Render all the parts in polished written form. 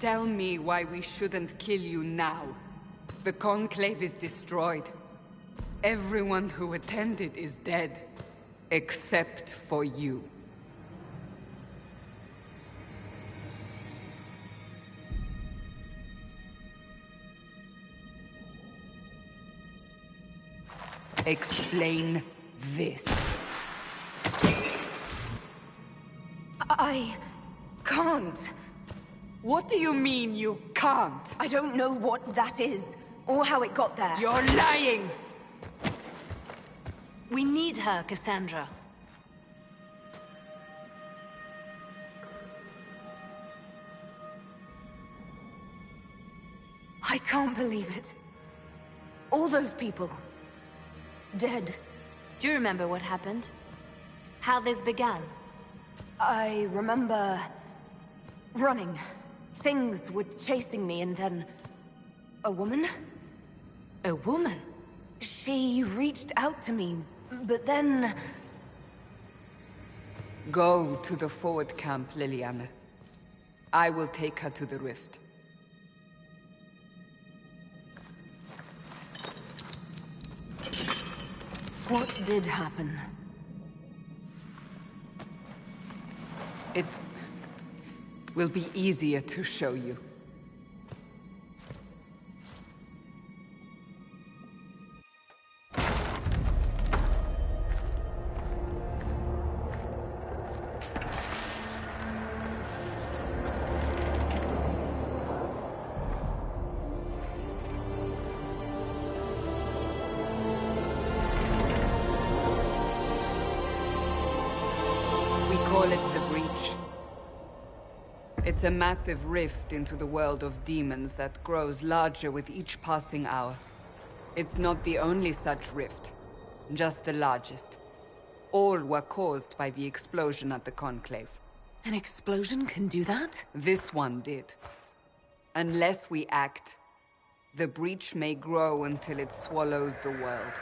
Tell me why we shouldn't kill you now. The Conclave is destroyed. Everyone who attended is dead. Except for you. Explain this. I can't. What do you mean you can't? I don't know what that is, or how it got there. You're lying! We need her, Cassandra. I can't believe it. All those people. Dead. Do you remember what happened? How this began? I remember... running. Things were chasing me, and then... a woman? A woman? She reached out to me, but then... Go to the forward camp, Liliana. I will take her to the rift. What did happen? It will be easier to show you. Call it the Breach. It's a massive rift into the world of demons that grows larger with each passing hour. It's not the only such rift, just the largest. All were caused by the explosion at the Conclave. An explosion can do that? This one did. Unless we act, the Breach may grow until it swallows the world.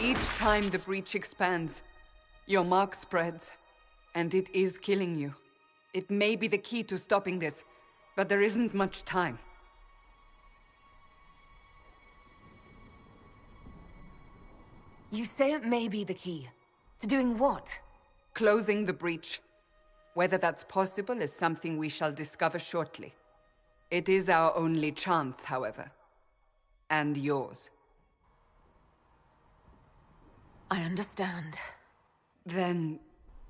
Each time the Breach expands, your mark spreads, and it is killing you. It may be the key to stopping this, but there isn't much time. You say it may be the key. To doing what? Closing the Breach. Whether that's possible is something we shall discover shortly. It is our only chance, however. And yours. I understand. Then...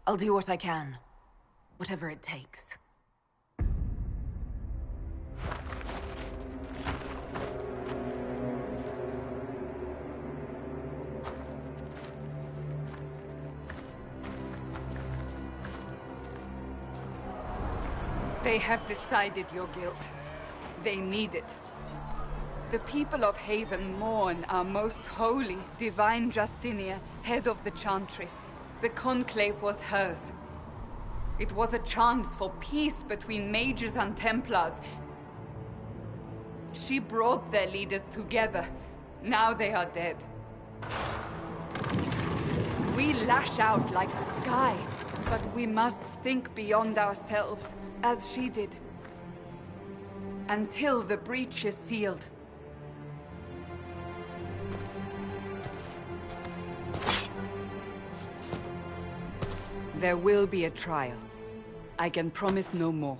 I'll do what I can. Whatever it takes. They have decided your guilt. They need it. The people of Haven mourn our most holy, divine Justinia, head of the Chantry. The Conclave was hers. It was a chance for peace between mages and Templars. She brought their leaders together. Now they are dead. We lash out like the sky, but we must think beyond ourselves, as she did. Until the Breach is sealed. There will be a trial. I can promise no more.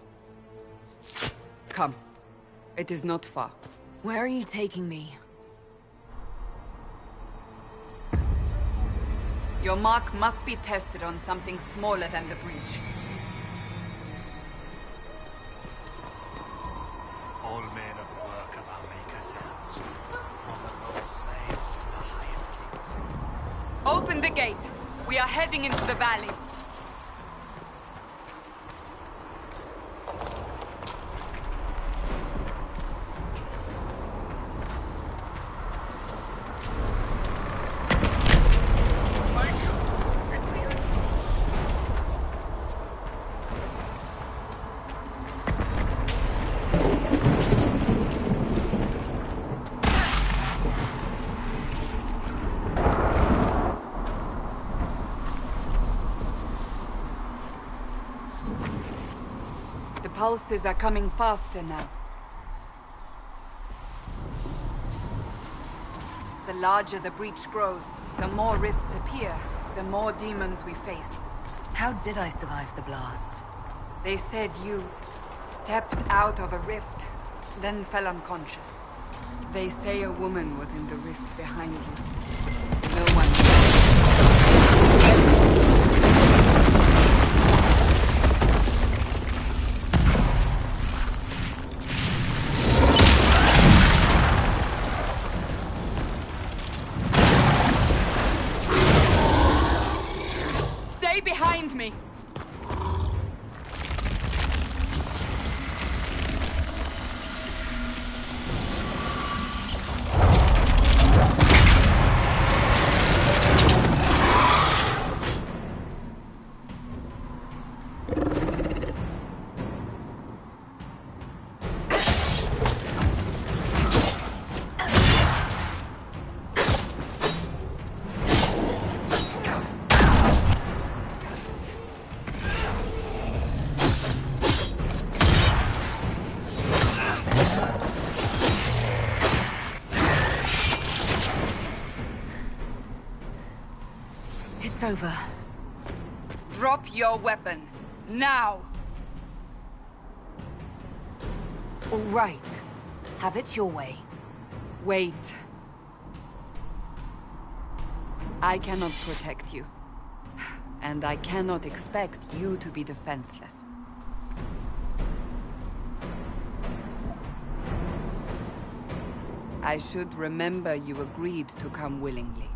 Come. It is not far. Where are you taking me? Your mark must be tested on something smaller than the Breach. All men are the work of our Maker's hands, from the lowest slaves to the highest kings. Open the gate! We are heading into the valley. pulses are coming faster now. The larger the breach grows, the more rifts appear, the more demons we face. How did I survive the blast? They said you stepped out of a rift, then fell unconscious. They say a woman was in the rift behind you. No one Stay behind me! It's over. Drop your weapon. Now! All right. Have it your way. Wait. I cannot protect you. And I cannot expect you to be defenseless. I should remember you agreed to come willingly.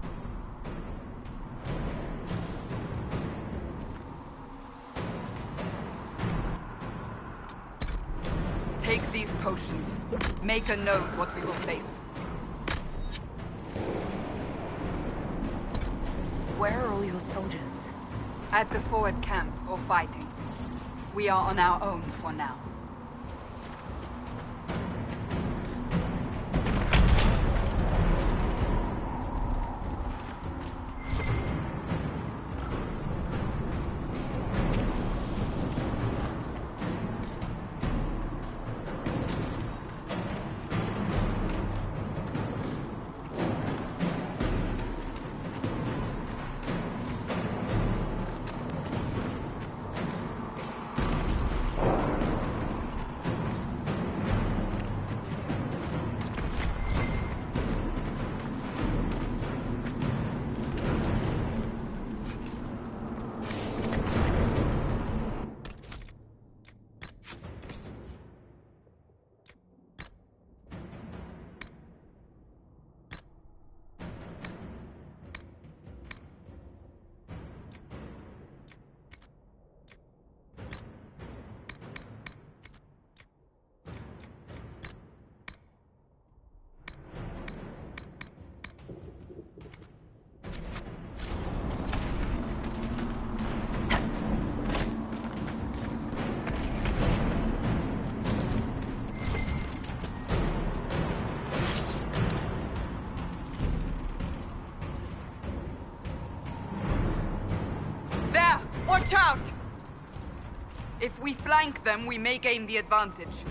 Take these potions. Maker knows what we will face. Where are all your soldiers? At the forward camp, or fighting. We are on our own for now. Watch out! If we flank them, we may gain the advantage.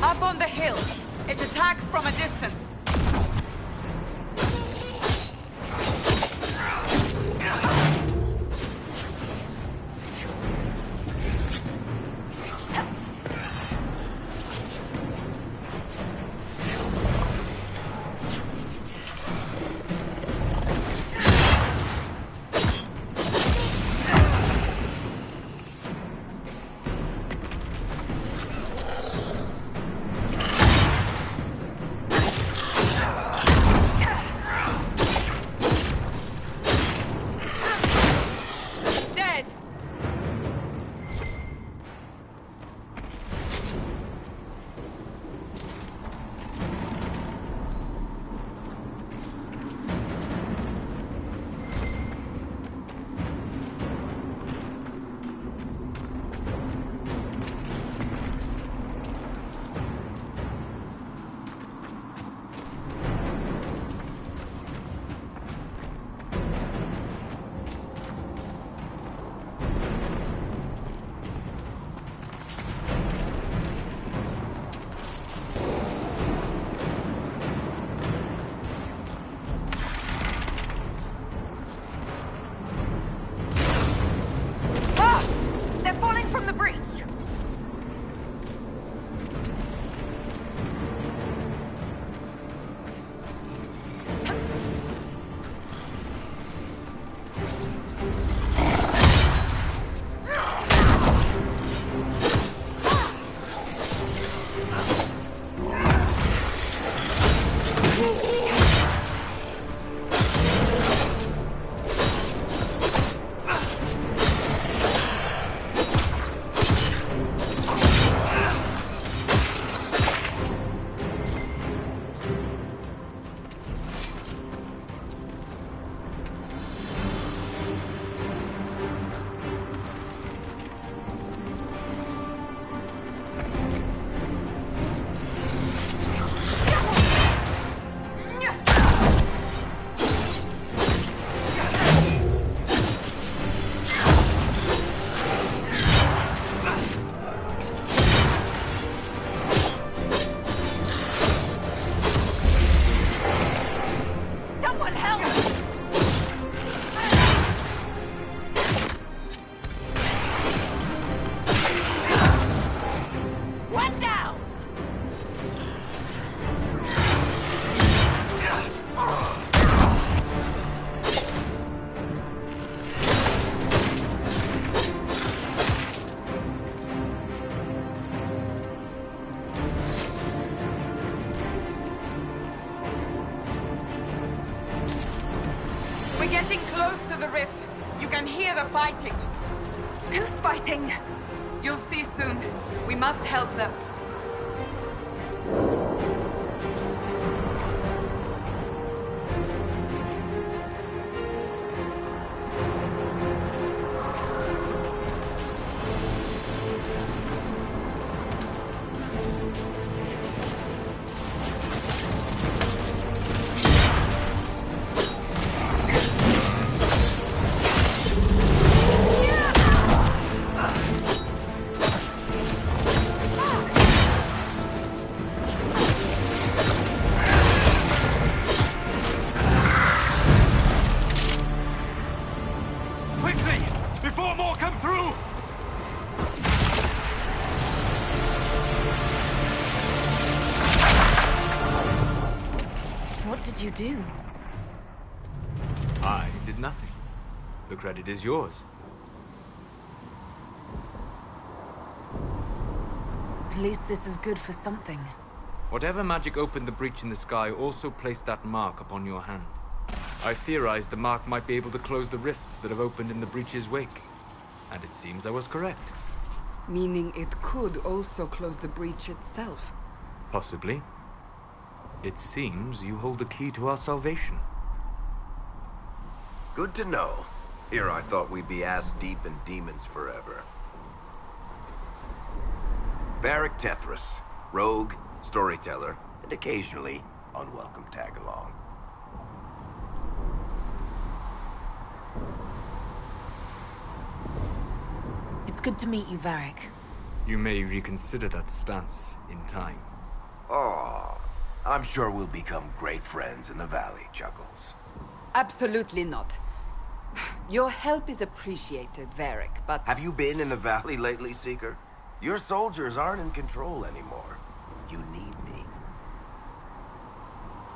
Up on the hill. It attacks from a distance. getting close to the rift. You can hear the fighting. Who's fighting? You'll see soon. We must help them. You do? I did nothing. The credit is yours. At least this is good for something. Whatever magic opened the breach in the sky also placed that mark upon your hand. I theorized the mark might be able to close the rifts that have opened in the breach's wake. And it seems I was correct. Meaning it could also close the breach itself. Possibly. It seems you hold the key to our salvation. Good to know. Here I thought we'd be ass-deep in demons forever. Varric Tethras, rogue, storyteller, and occasionally unwelcome tag-along. It's good to meet you, Varric. You may reconsider that stance in time. Oh, I'm sure we'll become great friends in the valley, Chuckles. Absolutely not. Your help is appreciated, Varric, but... Have you been in the valley lately, Seeker? Your soldiers aren't in control anymore. You need me.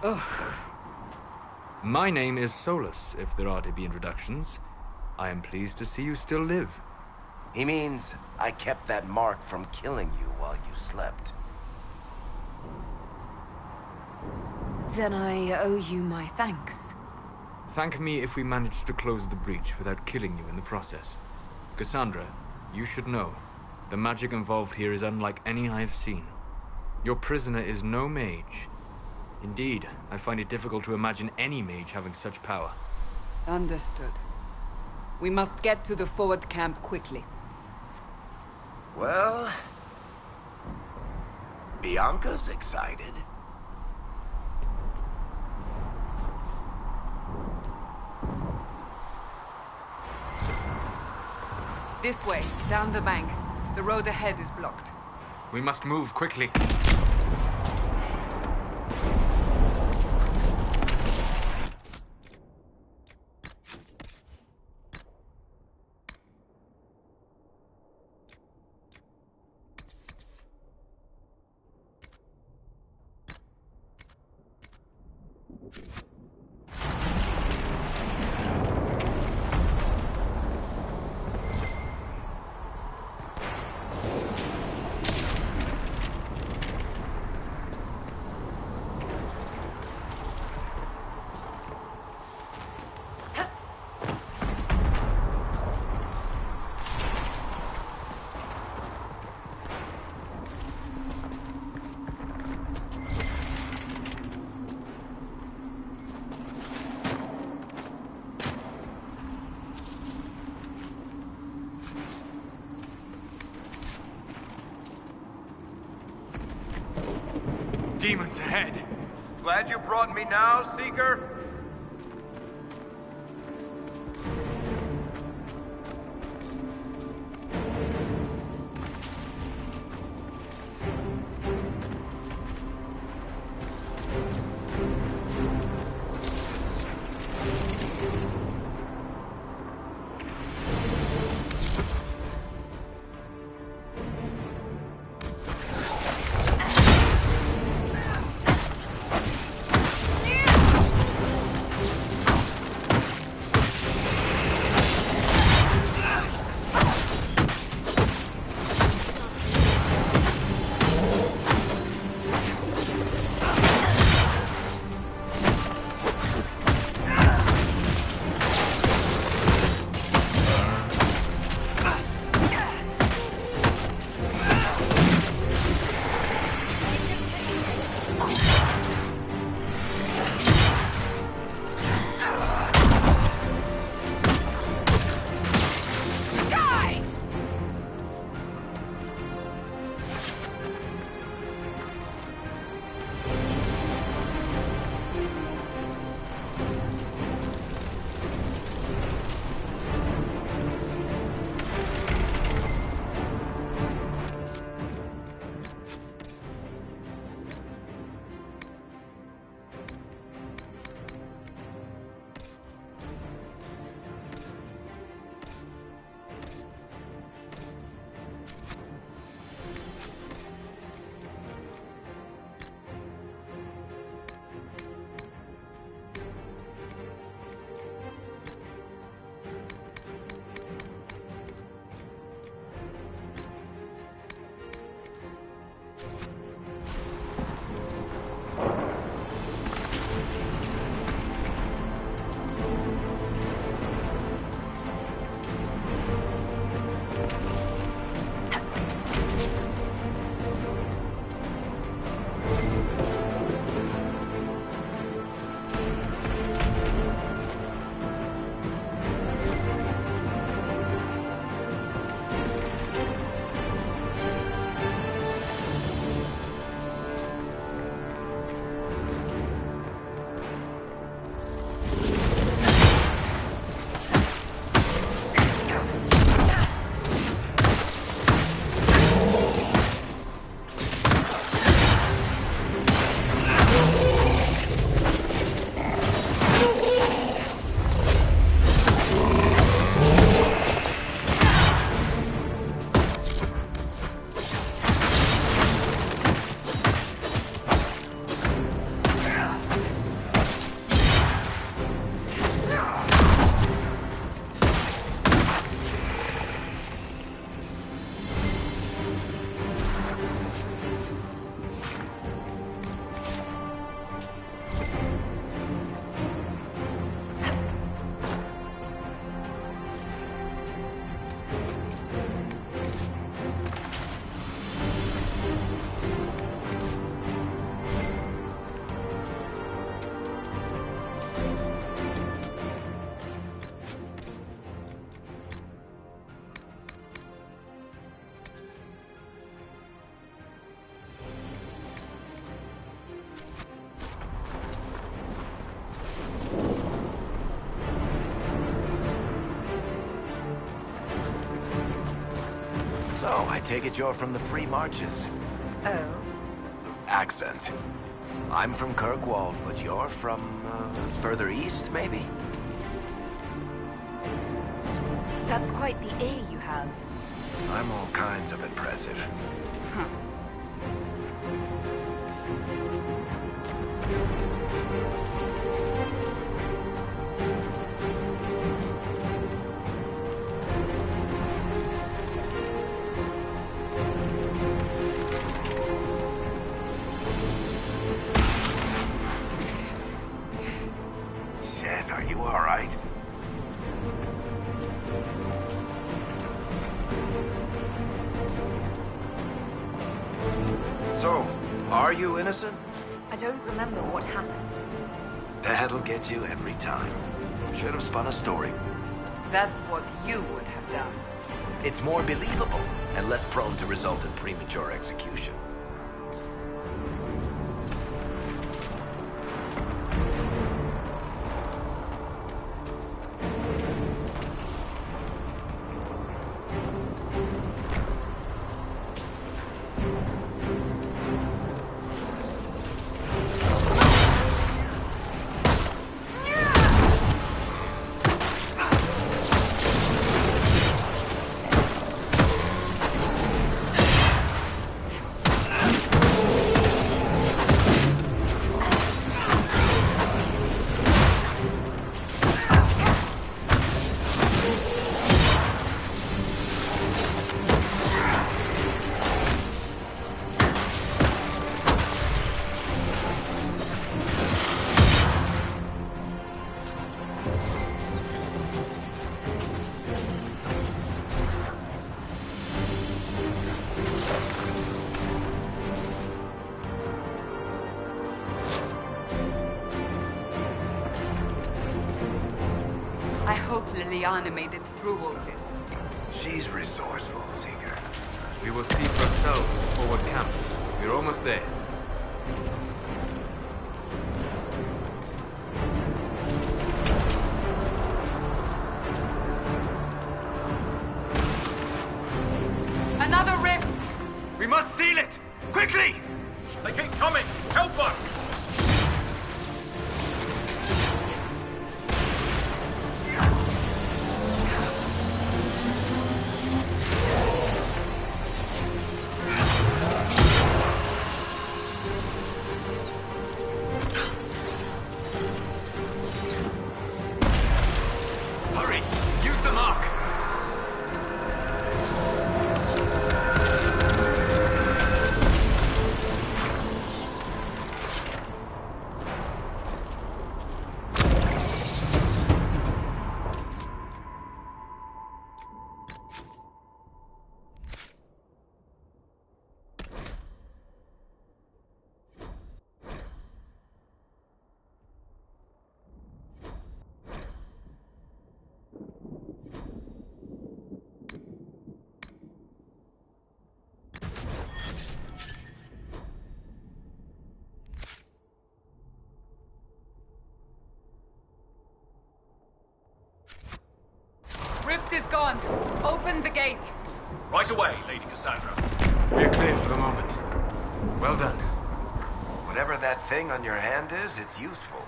Ugh. My name is Solus, if there are to be introductions. I am pleased to see you still live. He means I kept that mark from killing you while you slept. Then I owe you my thanks. Thank me if we manage to close the breach without killing you in the process. Cassandra, you should know, the magic involved here is unlike any I have seen. Your prisoner is no mage. Indeed, I find it difficult to imagine any mage having such power. Understood. We must get to the forward camp quickly. Well... Bianca's excited. This way, down the bank. The road ahead is blocked. We must move quickly. Demons ahead! Glad you brought me now, Seeker? Take it you're from the Free Marches. Oh. Accent. I'm from Kirkwall, but you're from, further east, maybe? That's quite the ear you have. I'm all kinds of impressive. Huh. Shit, are you all right? So, are you innocent? I don't remember what happened. That'll get you every time. Should have spun a story. That's what you would have done. It's more believable and less prone to result in premature execution. I hope Liliana made it through all this. She's resourceful, Seeker. We will see for ourselves at the forward camp. We're almost there. Another rift! We must seal it! Quickly! They keep coming! Help us! Hurry! Use the mark! Rift is gone. Open the gate. Right away, Lady Cassandra. We're clear for the moment. Well done. Whatever that thing on your hand is, it's useful.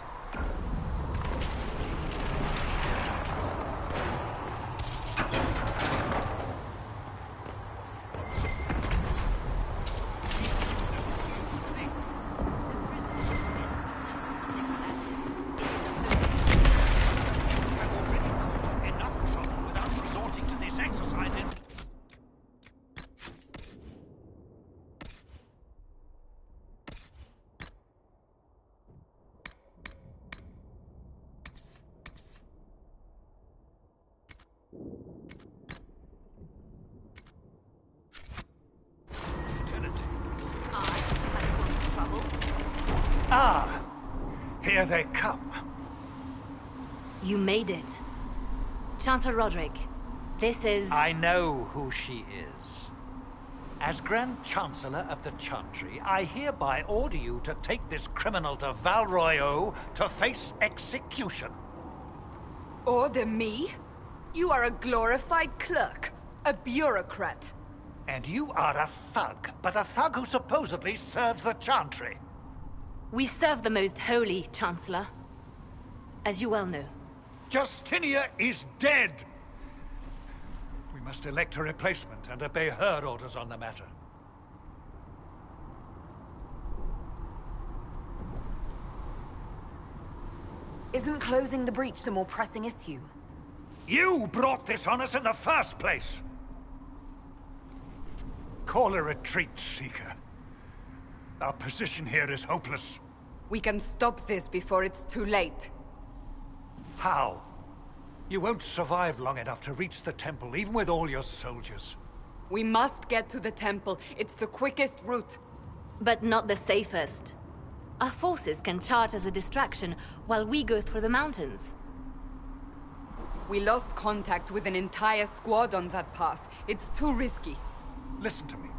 Enough trouble without resorting to this exercise in... Lieutenant. Ah, here they come. You made it. Chancellor Roderick, this is... I know who she is. As Grand Chancellor of the Chantry, I hereby order you to take this criminal to Val Royeaux to face execution. Order me? You are a glorified clerk. A bureaucrat. And you are a thug, but a thug who supposedly serves the Chantry. We serve the most holy, Chancellor. As you well know. Justinia is dead! We must elect a replacement and obey her orders on the matter. Isn't closing the breach the more pressing issue? You brought this on us in the first place! Call a retreat, Seeker. Our position here is hopeless. We can stop this before it's too late. How? You won't survive long enough to reach the temple, even with all your soldiers. We must get to the temple. It's the quickest route. But not the safest. Our forces can charge as a distraction while we go through the mountains. We lost contact with an entire squad on that path. It's too risky. Listen to me.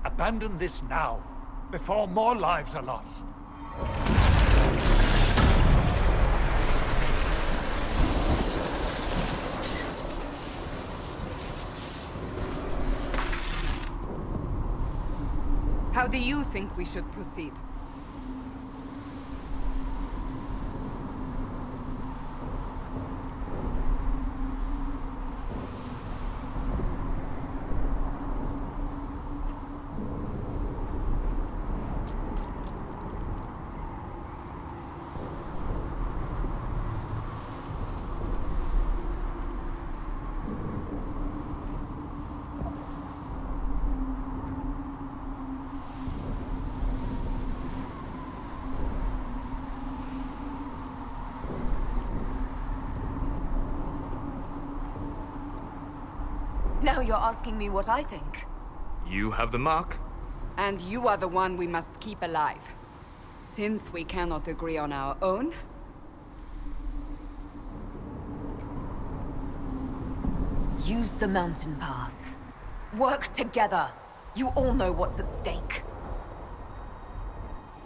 Abandon this now, before more lives are lost. How do you think we should proceed? Now you're asking me what I think. You have the mark? And you are the one we must keep alive. Since we cannot agree on our own... Use the mountain path. Work together. You all know what's at stake.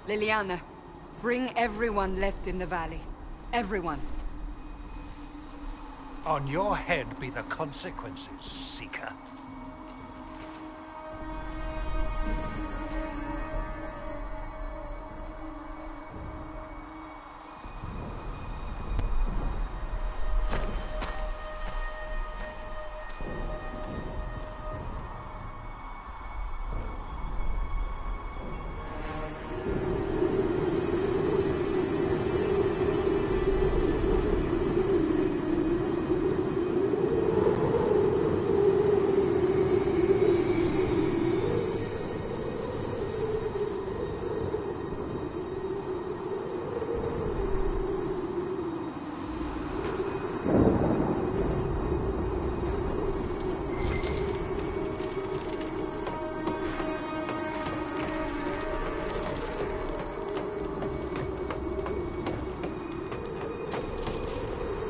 Liliana, bring everyone left in the valley. Everyone. On your head be the consequences, Seeker.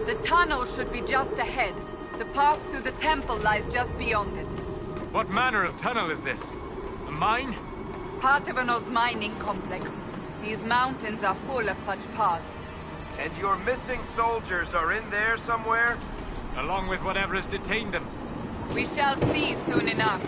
The tunnel should be just ahead. The path to the temple lies just beyond it. What manner of tunnel is this? A mine? Part of an old mining complex. These mountains are full of such paths. And your missing soldiers are in there somewhere? Along with whatever has detained them. We shall see soon enough.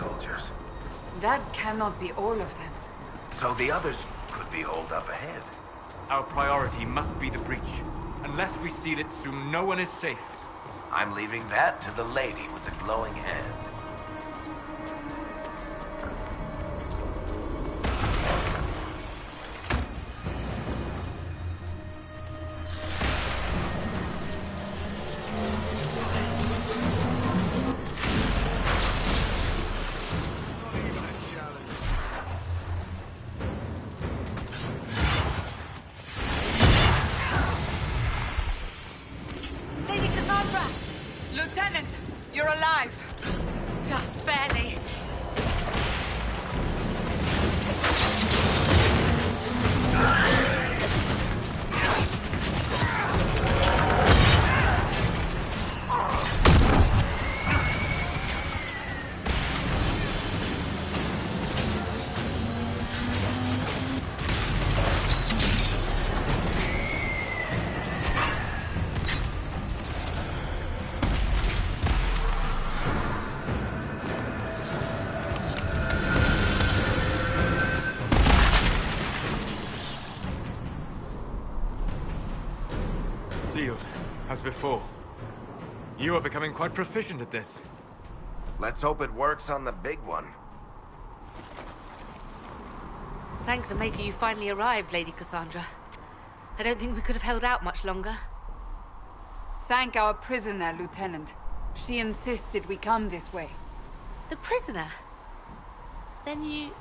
soldiers. That cannot be all of them. So the others could be holed up ahead. Our priority must be the breach. Unless we seal it soon, no one is safe. I'm leaving that to the lady with the glowing hand. Lady Cassandra! Lieutenant, you're alive. Just barely. Sealed, as before. You are becoming quite proficient at this. Let's hope it works on the big one. Thank the Maker you finally arrived, Lady Cassandra. I don't think we could have held out much longer. Thank our prisoner, Lieutenant. She insisted we come this way. The prisoner? Then you...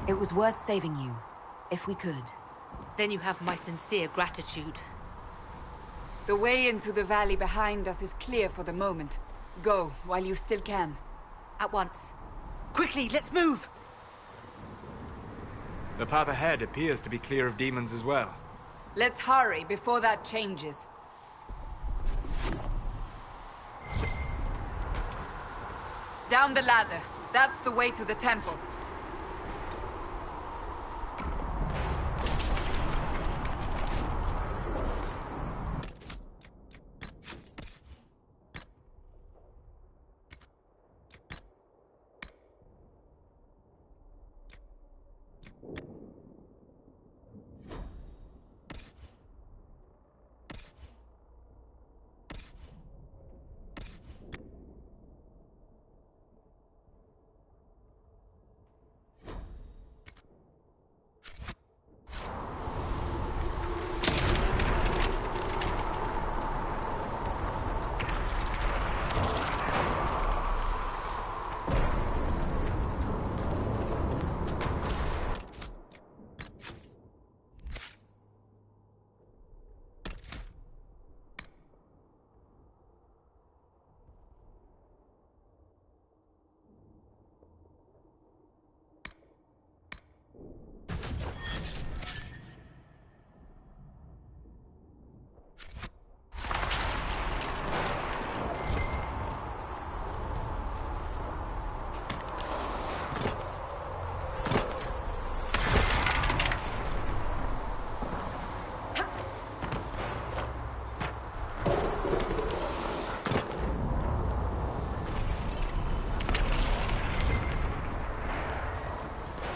It was worth saving you, if we could. Then you have my sincere gratitude. The way into the valley behind us is clear for the moment. Go, while you still can. At once. Quickly, let's move! The path ahead appears to be clear of demons as well. Let's hurry before that changes. Down the ladder. That's the way to the temple.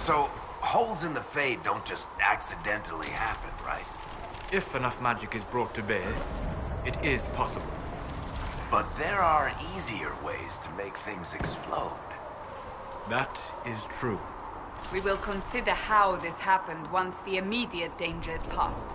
So, holes in the Fade don't just accidentally happen, right? If enough magic is brought to bear, it is possible. But there are easier ways to make things explode. That is true. We will consider how this happened once the immediate danger is past.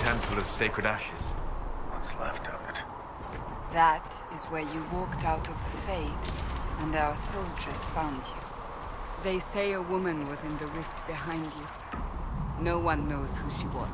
Temple of Sacred Ashes. What's left of it? That is where you walked out of the Fade, and our soldiers found you. They say a woman was in the rift behind you. No one knows who she was.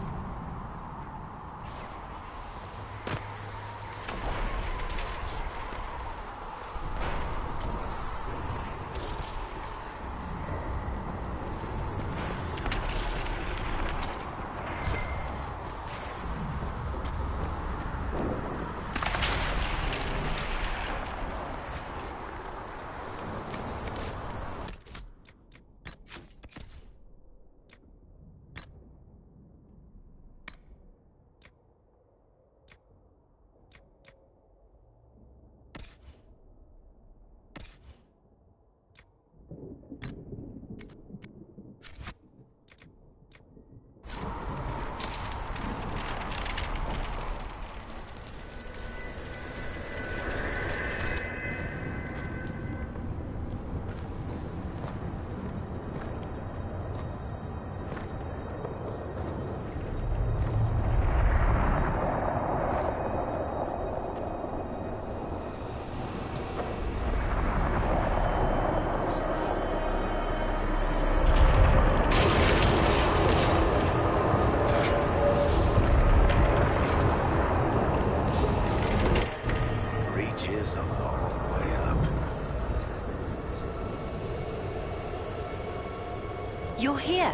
You're here.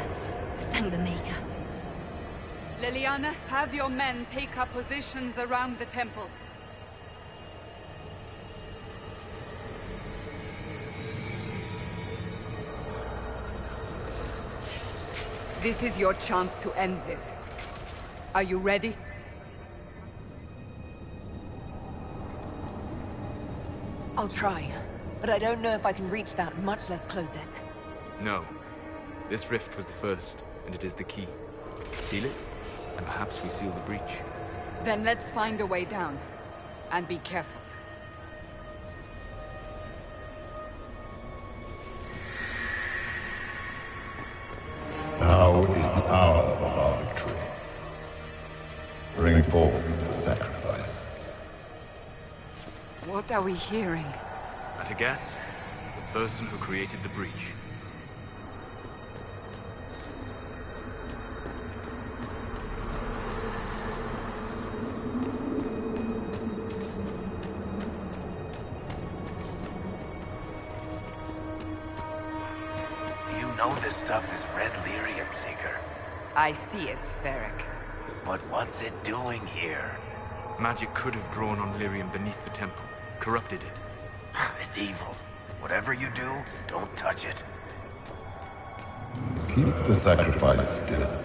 Thank the Maker. Leliana, have your men take up positions around the temple. This is your chance to end this. Are you ready? I'll try, but I don't know if I can reach that, much less close it. No. This rift was the first, and it is the key. Seal it, and perhaps we seal the breach. Then let's find a way down. And be careful. Now is the hour of our victory. Bring forth the sacrifice. What are we hearing? At a guess, the person who created the breach. You know this stuff is Red Lyrium, Seeker. I see it, Varric. But what's it doing here? Magic could have drawn on lyrium beneath the temple, corrupted it. It's evil. Whatever you do, don't touch it. Keep the sacrifice still.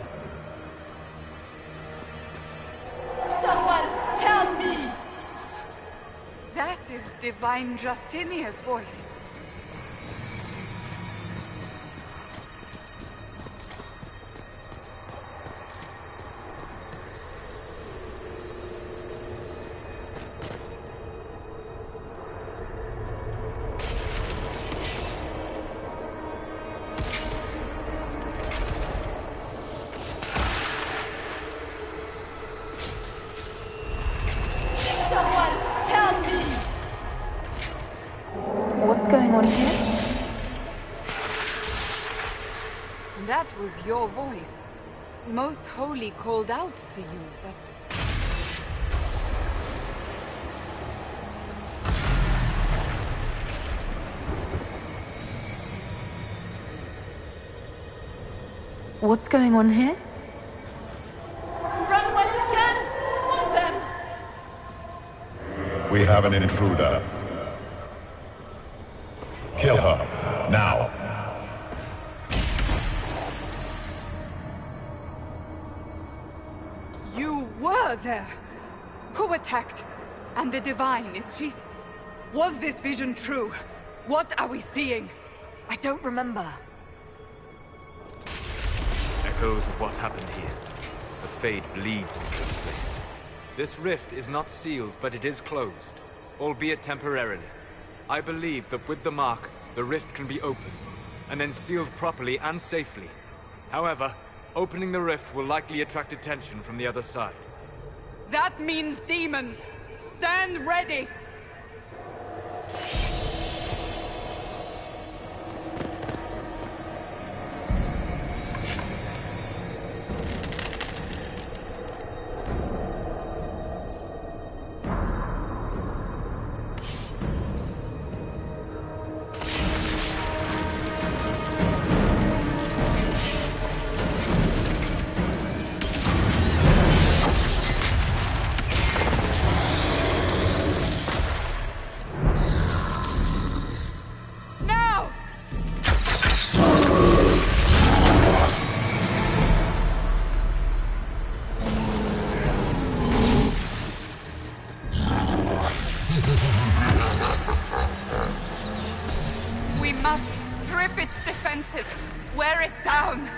Someone help me! That is Divine Justinia's voice. What's going on here? That was your voice. Most Holy called out to you, but... What's going on here? Run when you can! Want them! We have an intruder. Kill her, now. You were there! Who attacked? And the Divine, is she... Was this vision true? What are we seeing? I don't remember. Echoes of what happened here. The Fade bleeds into this place. This rift is not sealed, but it is closed, albeit temporarily. I believe that with the mark, the rift can be opened, and then sealed properly and safely. However, opening the rift will likely attract attention from the other side. That means demons! Stand ready! down!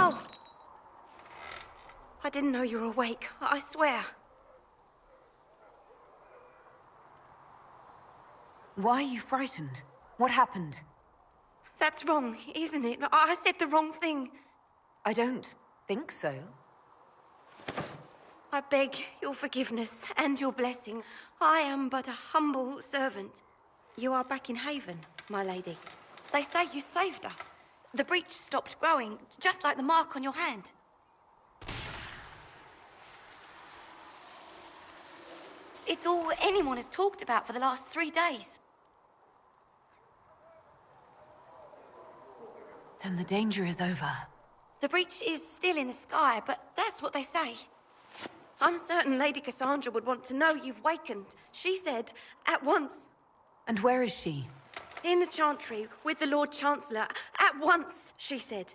Oh! I didn't know you were awake, I swear. Why are you frightened? What happened? That's wrong, isn't it? I said the wrong thing. I don't think so. I beg your forgiveness and your blessing. I am but a humble servant. You are back in Haven, my lady. They say you saved us. The breach stopped growing, just like the mark on your hand. It's all anyone has talked about for the last 3 days. Then the danger is over. The breach is still in the sky, but that's what they say. I'm certain Lady Cassandra would want to know you've wakened. She said, at once. And where is she? In the Chantry, with the Lord Chancellor. At once, she said.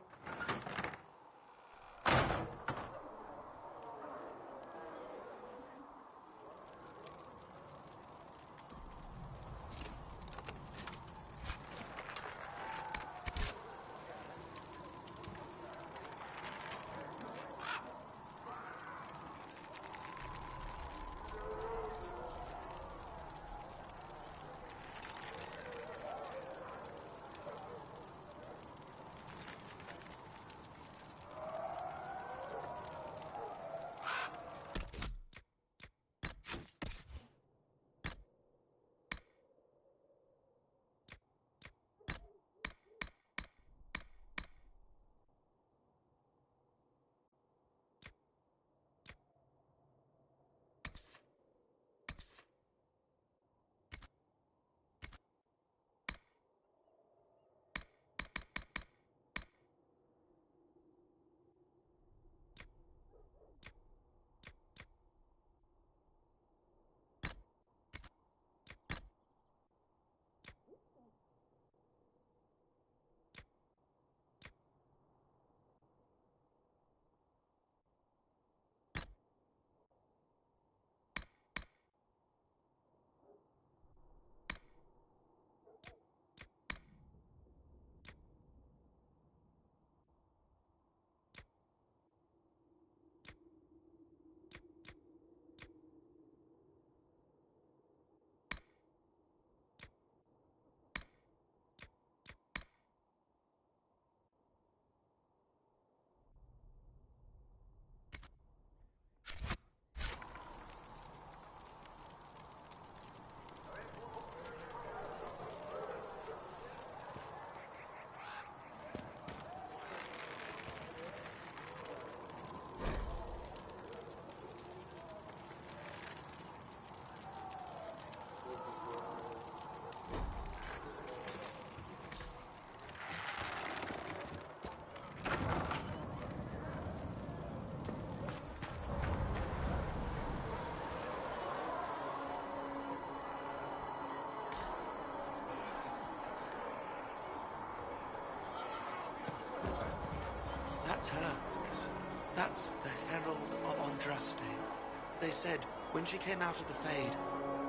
They said when she came out of the Fade,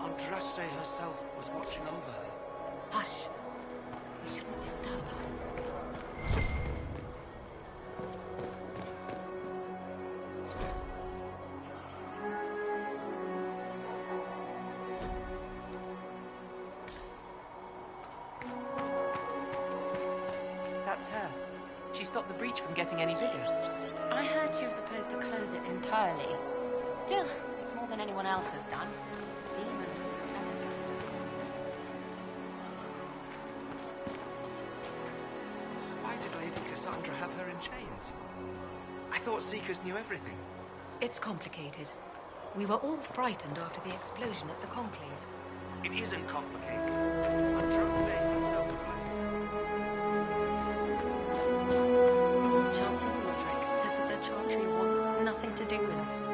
Andraste herself was watching over her. Hush. We shouldn't disturb her. That's her. She stopped the breach from getting any bigger. I heard she was supposed to close it entirely. Still, it's more than anyone else has done. Demons. Why did Lady Cassandra have her in chains? I thought Seekers knew everything. It's complicated. We were all frightened after the explosion at the Conclave. It isn't complicated. Andraste herself Chancellor Roderick says that the Chantry wants nothing to do with us.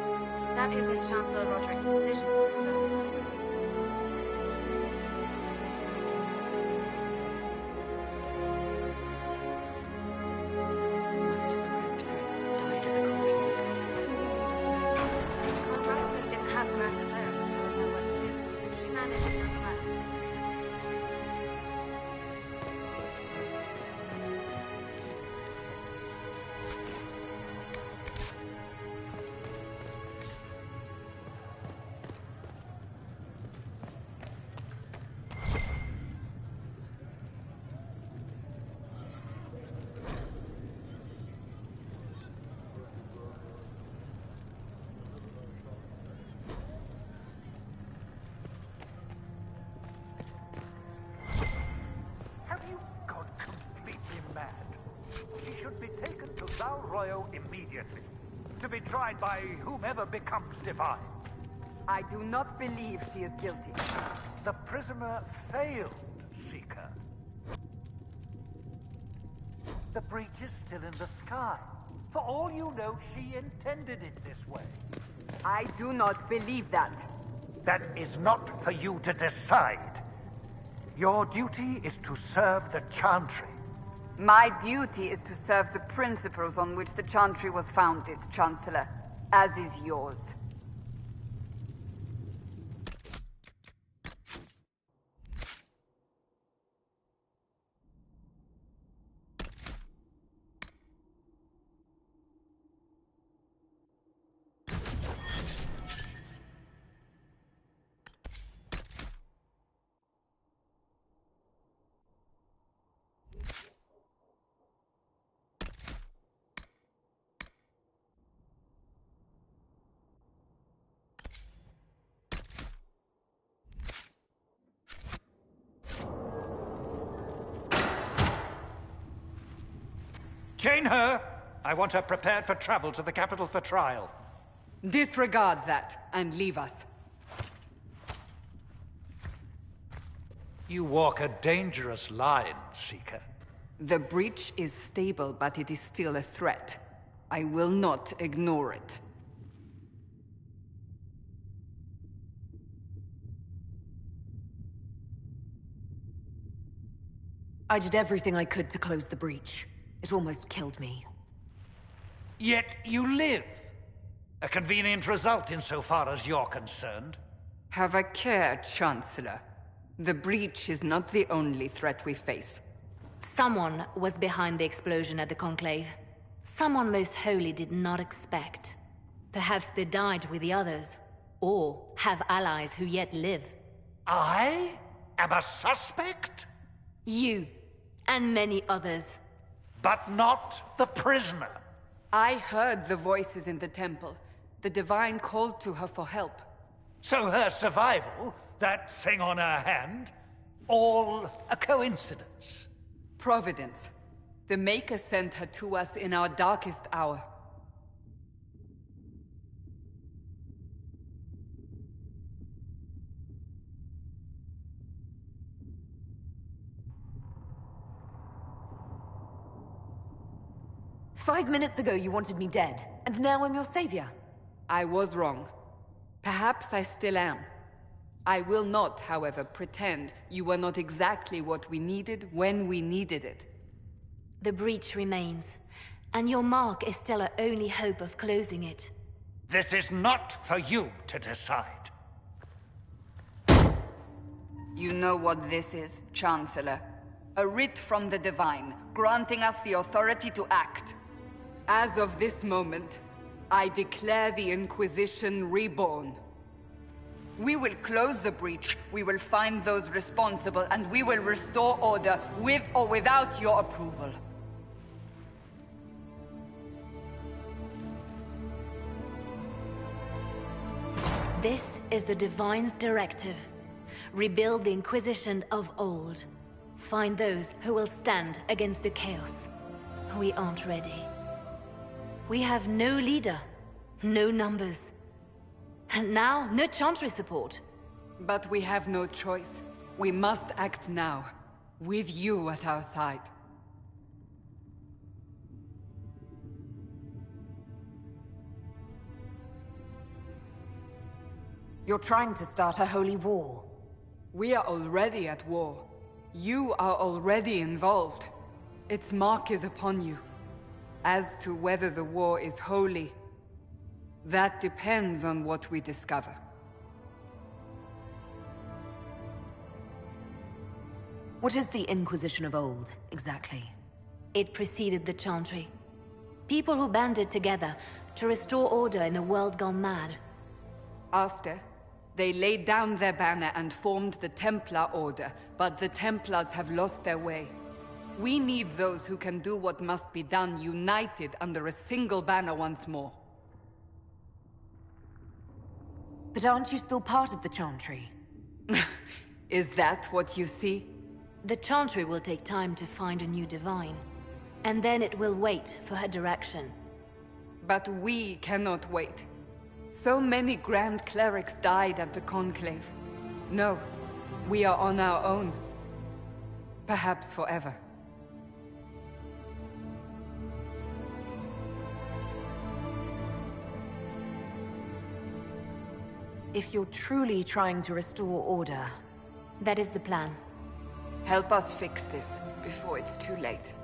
That isn't Chancellor Roderick's decision, sister. Most of the Grand Clerics died at the Conclave. Who warned us now? Andraste didn't have Grand Clerics, so we know what to do. She managed nonetheless. Have you gone completely mad? She should be taken to Val Royo immediately, to be tried by whomever becomes divine. I do not believe she is guilty. The prisoner failed, Seeker. The breach is still in the sky. For all you know, she intended it this way. I do not believe that. That is not for you to decide. Your duty is to serve the Chantry. My duty is to serve the principles on which the Chantry was founded, Chancellor, as is yours. Chain her! I want her prepared for travel to the capital for trial. Disregard that and leave us. You walk a dangerous line, Seeker. The breach is stable, but it is still a threat. I will not ignore it. I did everything I could to close the breach. It almost killed me. Yet you live. A convenient result insofar as you're concerned. Have a care, Chancellor. The breach is not the only threat we face. Someone was behind the explosion at the Conclave. Someone Most Holy did not expect. Perhaps they died with the others, or have allies who yet live. I am a suspect? You, and many others. But not the prisoner. I heard the voices in the temple. The Divine called to her for help. So her survival, that thing on her hand, all a coincidence? Providence. The Maker sent her to us in our darkest hour. "5 minutes ago you wanted me dead, and now I'm your savior." I was wrong. Perhaps I still am. I will not, however, pretend you were not exactly what we needed when we needed it. The breach remains, and your mark is still our only hope of closing it. This is not for you to decide. You know what this is, Chancellor. A writ from the Divine, granting us the authority to act. As of this moment, I declare the Inquisition reborn. We will close the breach, we will find those responsible, and we will restore order, with or without your approval. This is the Divine's directive. Rebuild the Inquisition of old. Find those who will stand against the chaos. We aren't ready. We have no leader, no numbers. And now, no Chantry support. But we have no choice. We must act now, with you at our side. You're trying to start a holy war. We are already at war. You are already involved. Its mark is upon you. As to whether the war is holy, that depends on what we discover. What is the Inquisition of old, exactly? It preceded the Chantry. People who banded together to restore order in a world gone mad. After, they laid down their banner and formed the Templar Order, but the Templars have lost their way. We need those who can do what must be done, united under a single banner once more. But aren't you still part of the Chantry? Is that what you see? The Chantry will take time to find a new Divine. And then it will wait for her direction. But we cannot wait. So many Grand Clerics died at the Conclave. No, we are on our own. Perhaps forever. If you're truly trying to restore order... That is the plan. Help us fix this, before it's too late.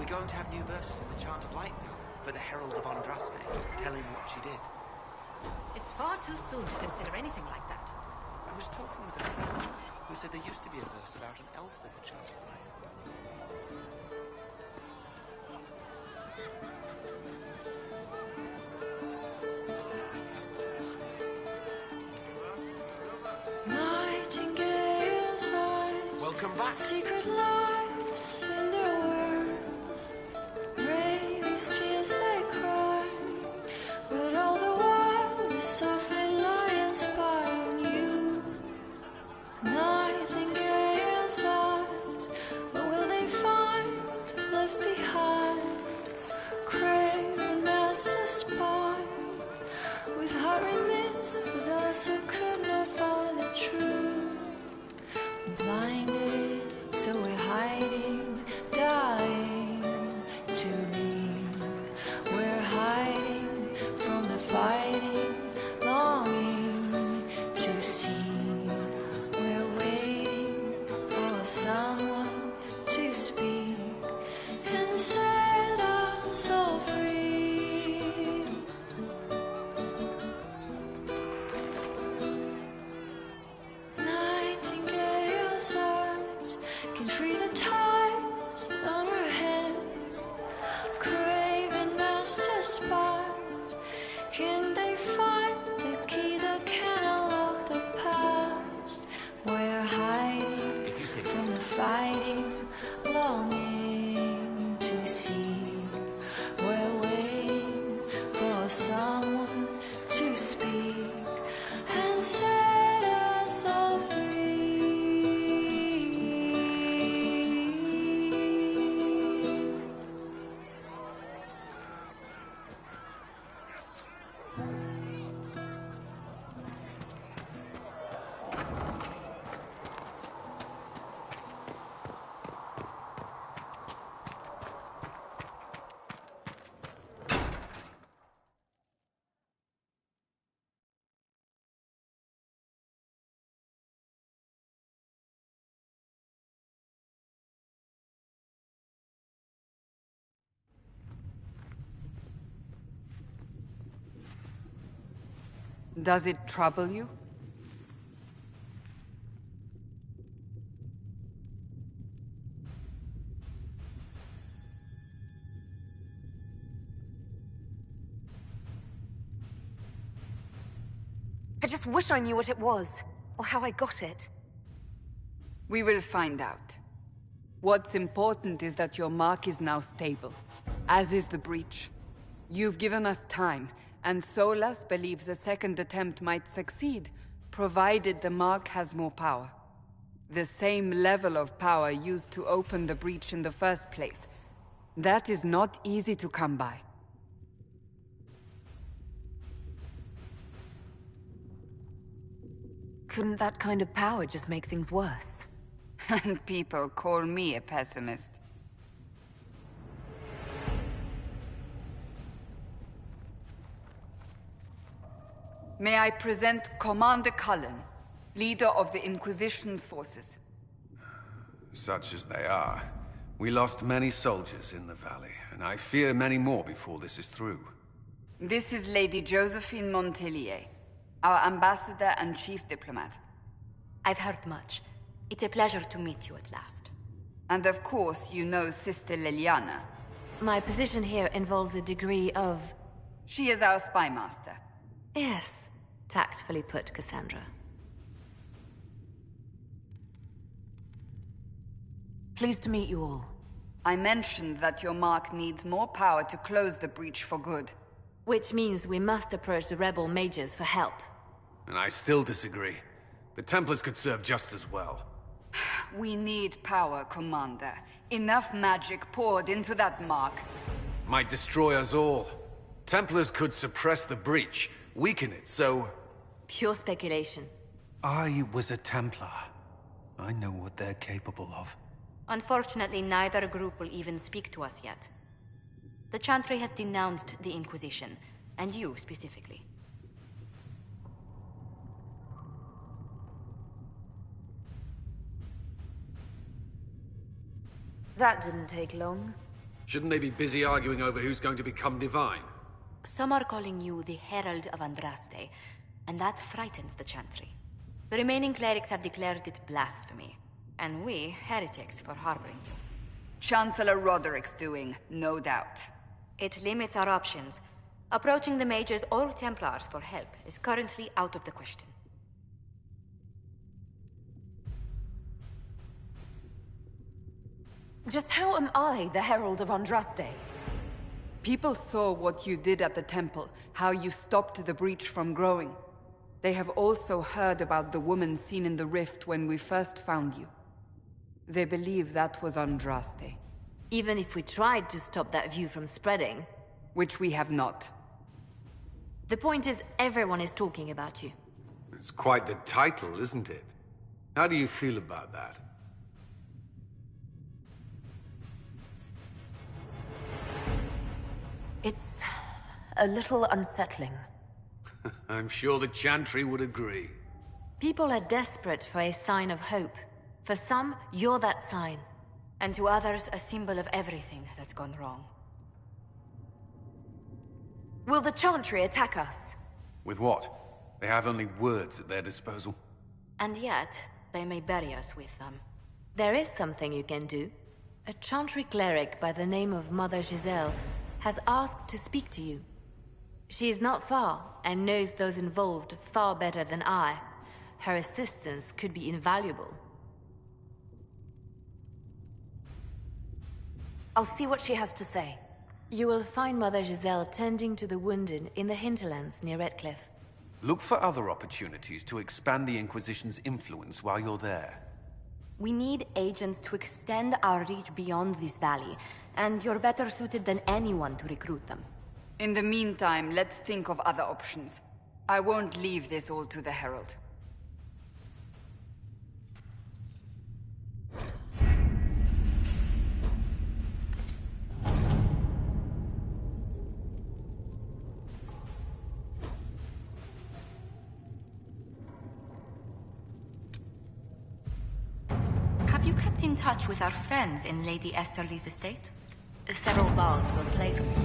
going to have new verses in the Chant of Light now, for the Herald of Andraste, telling what she did? It's far too soon to consider anything like that. I was talking with a friend who said there used to be a verse about an elf in the Chant of Light. Nightingale's eyes. Welcome back. Secret lives in their world. Raven's tears they cry, but all the while they softly lie and spy on you. Nightingale's eyes, what will they find left behind? Craven master spy, with heart remiss for those who could not find the truth. Blinded, so we're hiding, dying to leave. We're hiding from the fighting, longing to see. We're waiting for someone to speak and set us all free. Nightingale's arms can free the ties on her hands. Craven master spies, can they find the key that can unlock the past? We're hiding from the fighting, longing to see. We're waiting for someone to speak and set us all free. Does it trouble you? I just wish I knew what it was, or how I got it. We will find out. What's important is that your mark is now stable, as is the breach. You've given us time, and Solas believes a second attempt might succeed, provided the mark has more power. The same level of power used to open the breach in the first place. That is not easy to come by. Couldn't that kind of power just make things worse? And people call me a pessimist. May I present Commander Cullen, leader of the Inquisition's forces. Such as they are. We lost many soldiers in the valley, and I fear many more before this is through. This is Lady Josephine Montelier, our ambassador and chief diplomat. I've heard much. It's a pleasure to meet you at last. And of course, you know Sister Liliana. My position here involves a degree of... She is our spy master. Yes, tactfully put, Cassandra. Pleased to meet you all. I mentioned that your mark needs more power to close the breach for good. Which means we must approach the rebel mages for help. And I still disagree. The Templars could serve just as well. We need power, Commander. Enough magic poured into that mark. Might destroy us all. Templars could suppress the breach, weaken it, so... Pure speculation. I was a Templar. I know what they're capable of. Unfortunately, neither group will even speak to us yet. The Chantry has denounced the Inquisition, and you specifically. That didn't take long. Shouldn't they be busy arguing over who's going to become divine? Some are calling you the Herald of Andraste, and that frightens the Chantry. The remaining clerics have declared it blasphemy, and we, heretics, for harboring you. Chancellor Roderick's doing, no doubt. It limits our options. Approaching the mages or Templars for help is currently out of the question. Just how am I the Herald of Andraste? People saw what you did at the temple, how you stopped the breach from growing. They have also heard about the woman seen in the rift when we first found you. They believe that was Andraste. Even if we tried to stop that view from spreading... Which we have not. The point is, everyone is talking about you. It's quite the title, isn't it? How do you feel about that? It's a little unsettling. I'm sure the Chantry would agree. People are desperate for a sign of hope. For some, you're that sign. And to others, a symbol of everything that's gone wrong. Will the Chantry attack us? With what? They have only words at their disposal. And yet, they may bury us with them. There is something you can do. A Chantry cleric by the name of Mother Giselle has asked to speak to you. She is not far, and knows those involved far better than I. Her assistance could be invaluable. I'll see what she has to say. You will find Mother Giselle tending to the wounded in the hinterlands near Redcliffe. Look for other opportunities to expand the Inquisition's influence while you're there. We need agents to extend our reach beyond this valley, and you're better suited than anyone to recruit them. In the meantime, let's think of other options. I won't leave this all to the Herald. Have you kept in touch with our friends in Lady Esterly's estate? Several bards will play for me.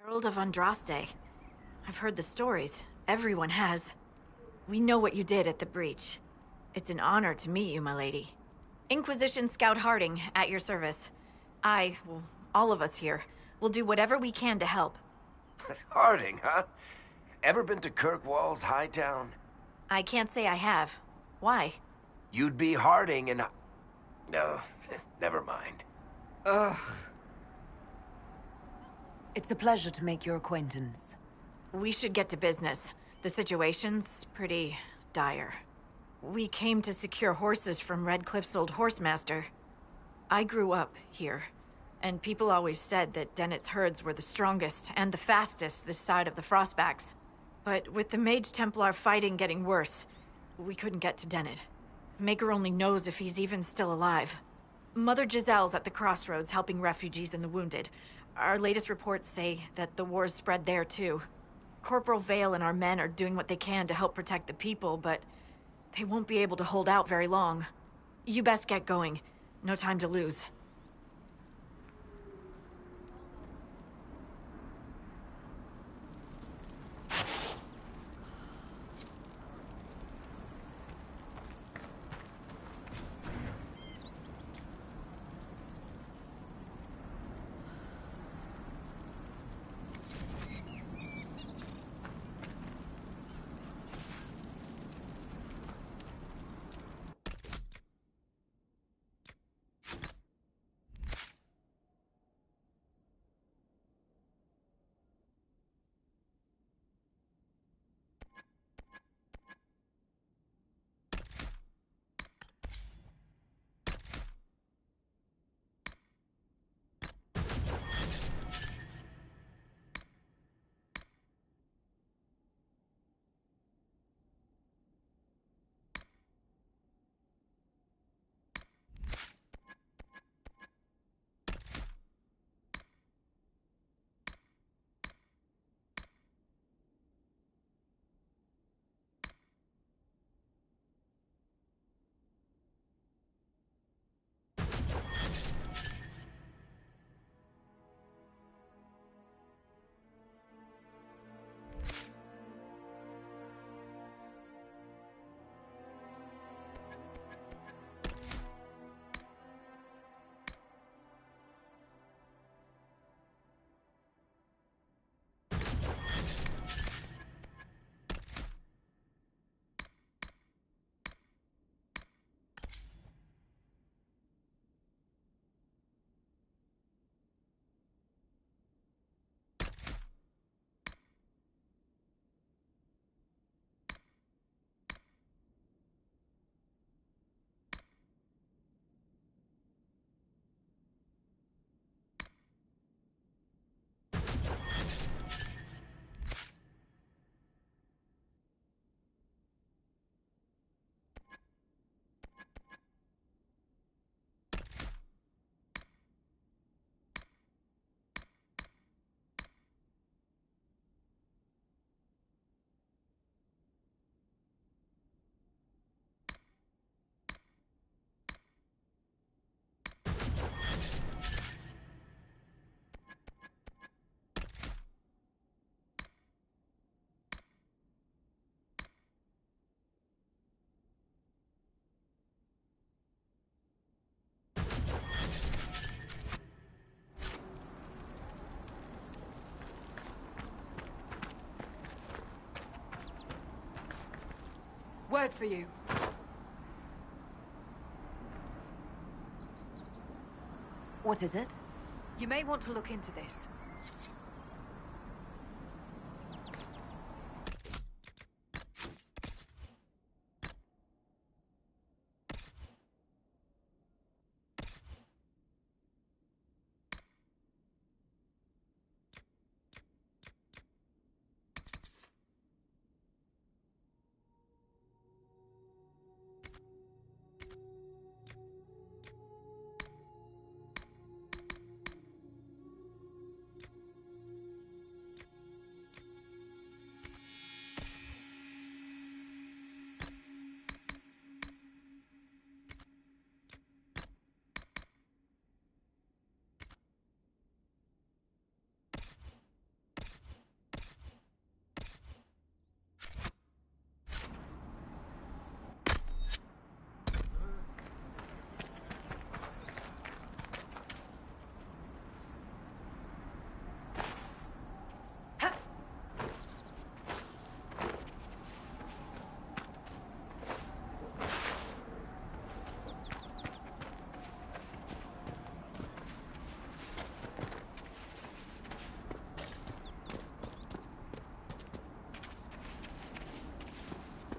Herald of Andraste. I've heard the stories. Everyone has. We know what you did at the breach. It's an honor to meet you, my lady. Inquisition Scout Harding, at your service. Well, all of us here, will do whatever we can to help. Harding, huh? Ever been to Kirkwall's Hightown? I can't say I have. Why? You'd be Harding and... No, never mind. Ugh. It's a pleasure to make your acquaintance. We should get to business. The situation's pretty dire. We came to secure horses from Redcliffe's old horsemaster. I grew up here, and people always said that Dennett's herds were the strongest and the fastest this side of the Frostbacks. But with the Mage Templar fighting getting worse, we couldn't get to Dennett. Maker only knows if he's even still alive. Mother Giselle's at the crossroads helping refugees and the wounded. Our latest reports say that the war's spread there too. Corporal Vale and our men are doing what they can to help protect the people, but they won't be able to hold out very long. You best get going. No time to lose. Word for you. What is it? You may want to look into this.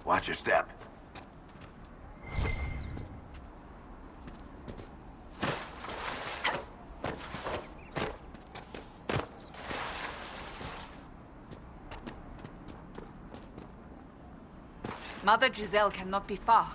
Watch your step. Mother Giselle cannot be far.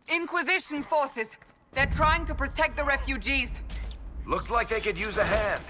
Inquisition forces! They're trying to protect the refugees! Looks like they could use a hand.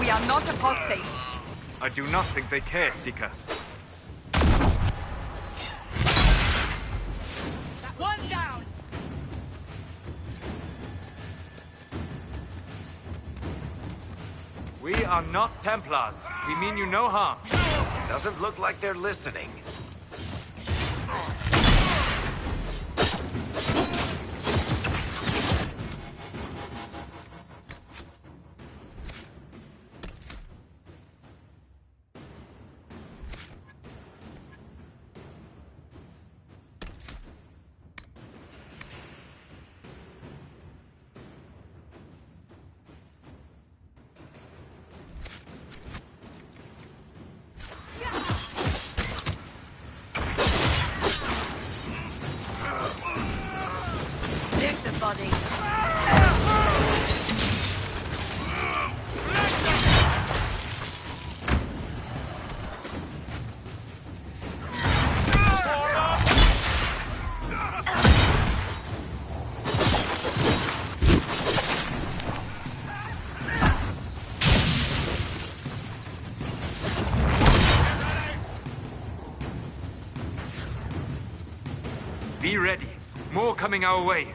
We are not apostate. I do not think they care, Seeker. One down! We are not Templars. We mean you no harm. Doesn't look like they're listening. Take the body. Be ready. More coming our way.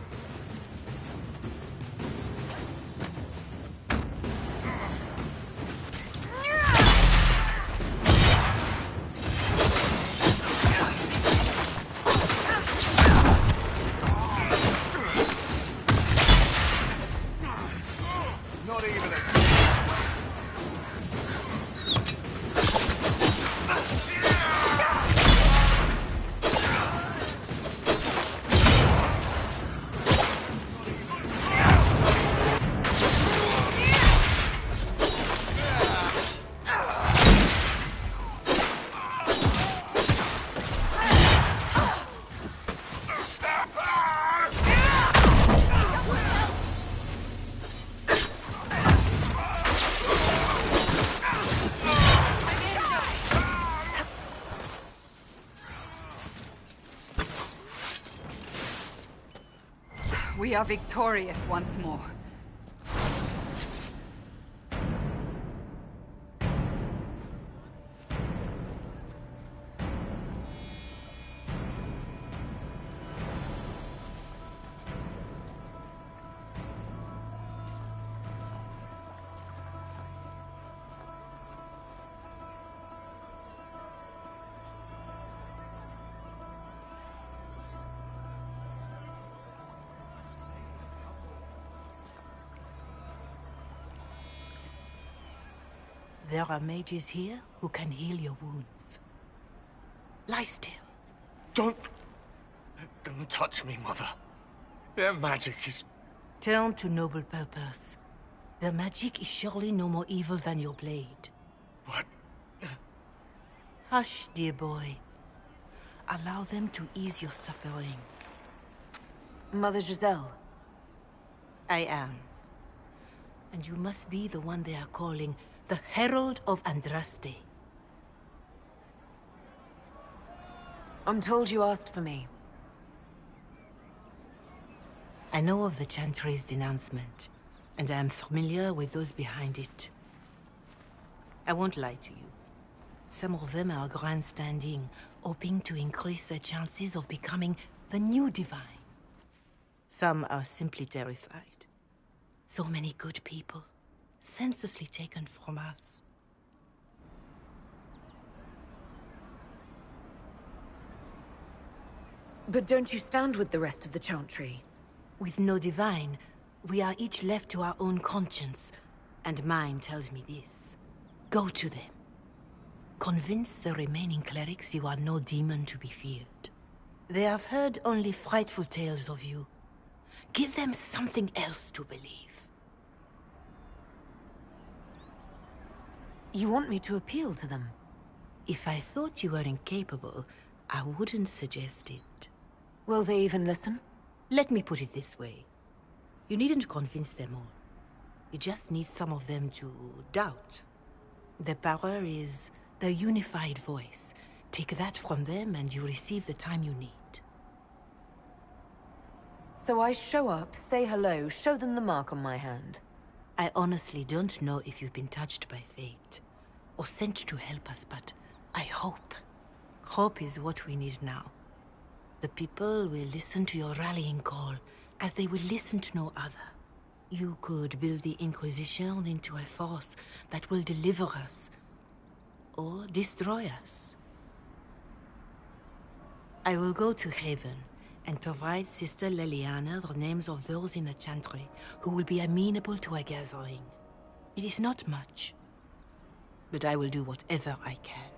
Not even a... We are victorious once more. There are mages here who can heal your wounds. Lie still. Don't let them touch me, Mother. Their magic is... Turn to noble purpose. Their magic is surely no more evil than your blade. What? Hush, dear boy. Allow them to ease your suffering. Mother Giselle. I am. And you must be the one they are calling the Herald of Andraste. I'm told you asked for me. I know of the Chantry's denouncement, and I am familiar with those behind it. I won't lie to you. Some of them are grandstanding, hoping to increase their chances of becoming the new divine. Some are simply terrified. So many good people, senselessly taken from us. But don't you stand with the rest of the Chantry? With no divine, we are each left to our own conscience, and mine tells me this. Go to them. Convince the remaining clerics you are no demon to be feared. They have heard only frightful tales of you. Give them something else to believe. You want me to appeal to them? If I thought you were incapable, I wouldn't suggest it. Will they even listen? Let me put it this way. You needn't convince them all. You just need some of them to doubt. The power is the unified voice. Take that from them and you receive the time you need. So I show up, say hello, show them the mark on my hand. I honestly don't know if you've been touched by fate, or sent to help us, but I hope. Hope is what we need now. The people will listen to your rallying call, as they will listen to no other. You could build the Inquisition into a force that will deliver us, or destroy us. I will go to Haven and provide Sister Leliana the names of those in the Chantry who will be amenable to a gathering. It is not much, but I will do whatever I can.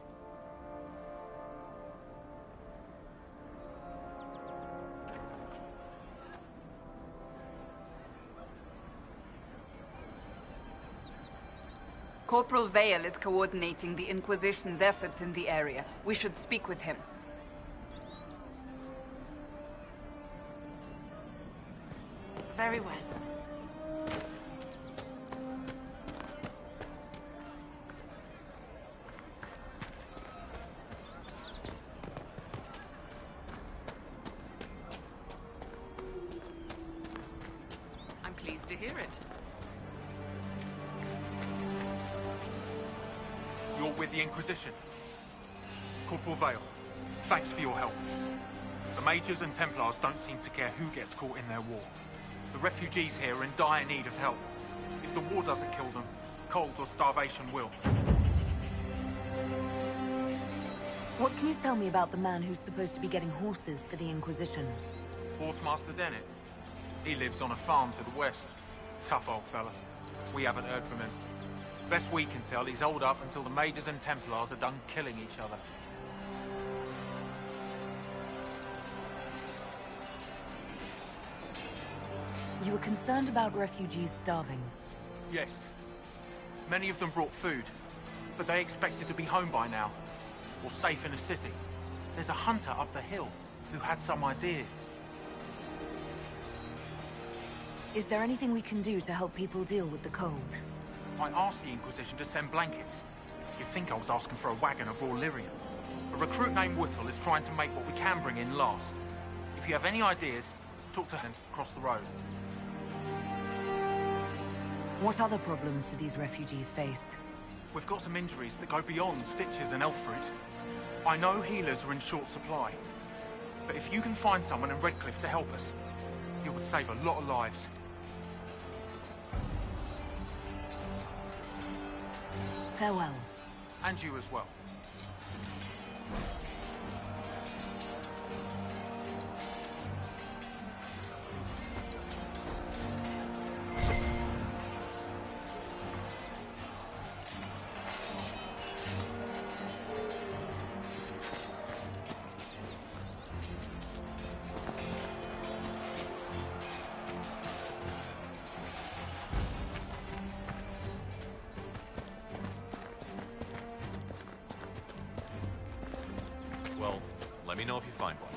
Corporal Vale is coordinating the Inquisition's efforts in the area. We should speak with him. Very well. I'm pleased to hear it. You're with the Inquisition. Corporal Vale, thanks for your help. The Mages and Templars don't seem to care who gets caught in their war. The refugees here are in dire need of help. If the war doesn't kill them, cold or starvation will. What can you tell me about the man who's supposed to be getting horses for the Inquisition? Horsemaster Dennett. He lives on a farm to the west. Tough old fella. We haven't heard from him. Best we can tell, he's holed up until the Mages and Templars are done killing each other. You were concerned about refugees starving. Yes. Many of them brought food, but they expected to be home by now, or safe in a city. There's a hunter up the hill who has some ideas. Is there anything we can do to help people deal with the cold? I asked the Inquisition to send blankets. You'd think I was asking for a wagon of raw lyrium. A recruit named Whittle is trying to make what we can bring in last. If you have any ideas, talk to him across the road. What other problems do these refugees face? We've got some injuries that go beyond stitches and elf fruit. I know healers are in short supply, but if you can find someone in Redcliffe to help us, you would save a lot of lives. Farewell. And you as well. Well, let me know if you find one.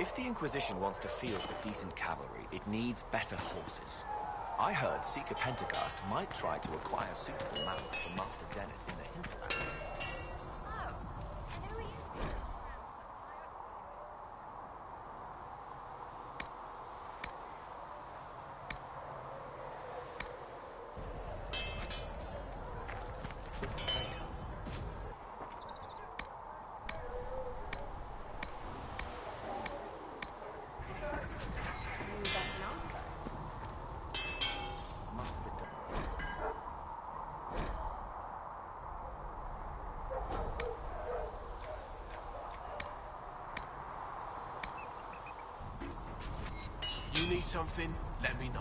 If the Inquisition wants to field a decent cavalry, it needs better horses. I heard Seeker Pentecost might try to acquire suitable mounts from Master Dennett in the hinterland. You need something, let me know.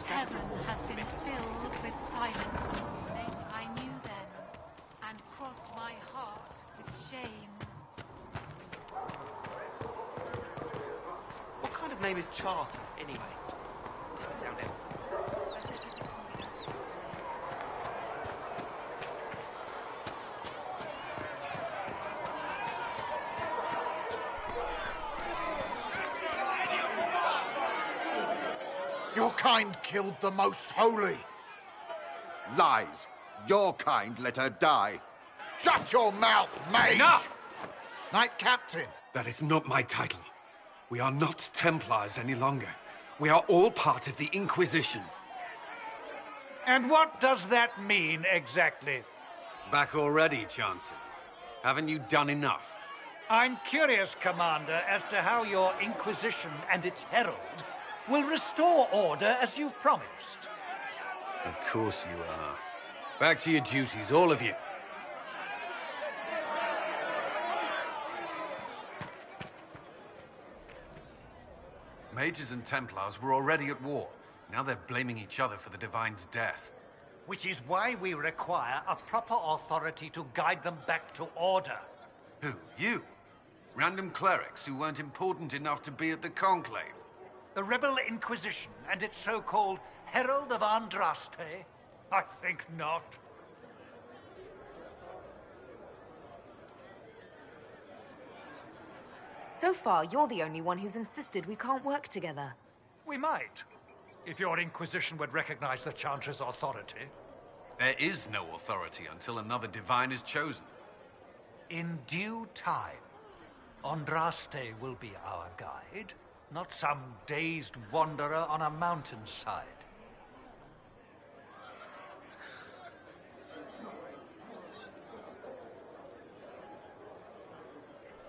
Heaven has been filled with silence. I knew then, and crossed my heart with shame. What kind of name is Charter, anyway? Doesn't sound it. Your kind killed the most holy. Lies. Your kind let her die. Shut your mouth, mate! Enough! Knight Captain. That is not my title. We are not Templars any longer. We are all part of the Inquisition. And what does that mean, exactly? Back already, Chancellor. Haven't you done enough? I'm curious, Commander, as to how your Inquisition and its herald will restore order as you've promised. Of course you are. Back to your duties, all of you. Mages and Templars were already at war. Now they're blaming each other for the Divine's death. Which is why we require a proper authority to guide them back to order. Who? You? Random clerics who weren't important enough to be at the Conclave? The Rebel Inquisition and its so-called Herald of Andraste? I think not. So far, you're the only one who's insisted we can't work together. We might, if your Inquisition would recognize the Chantry's authority. There is no authority until another Divine is chosen. In due time, Andraste will be our guide, not some dazed wanderer on a mountainside.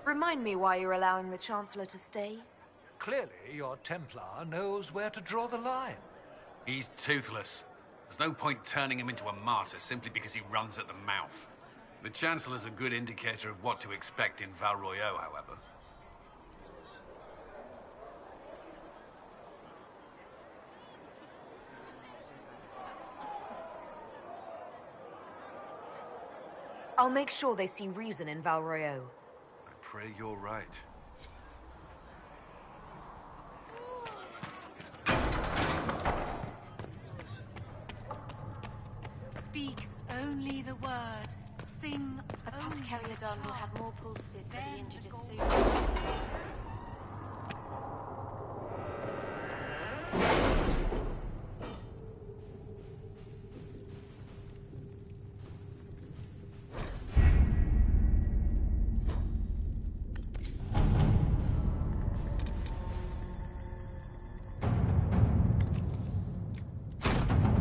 Remind me why you're allowing the Chancellor to stay? Clearly, your Templar knows where to draw the line. He's toothless. There's no point turning him into a martyr simply because he runs at the mouth. The Chancellor's a good indicator of what to expect in Val Royeaux, however. I'll make sure they see reason in Val Royeaux. I pray you're right. Speak only the word. Sing Apothecary Ladon will have more pulses for the injured as soon.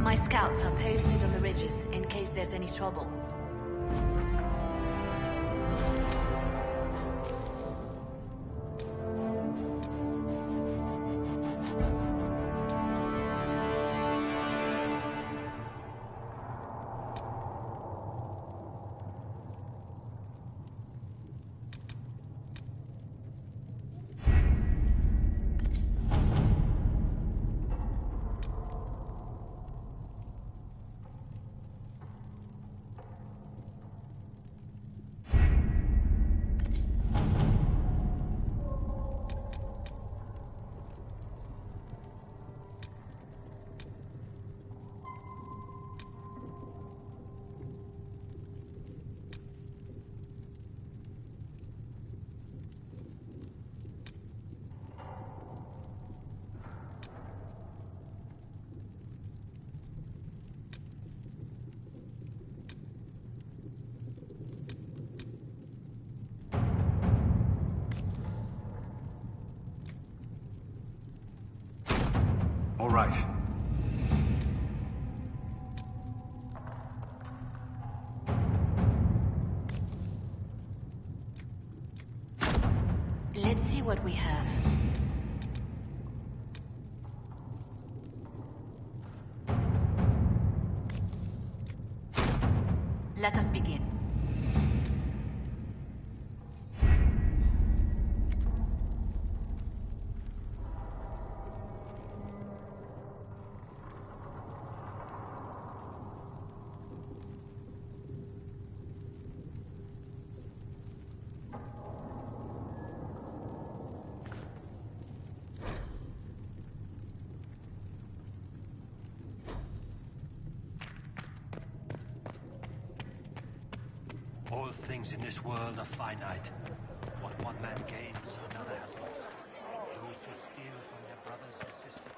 My scouts are posted on the ridges in case there's any trouble. right. Let's see what we have. Let us begin. All things in this world are finite. What one man gains, another has lost. Those who steal from their brothers and sisters.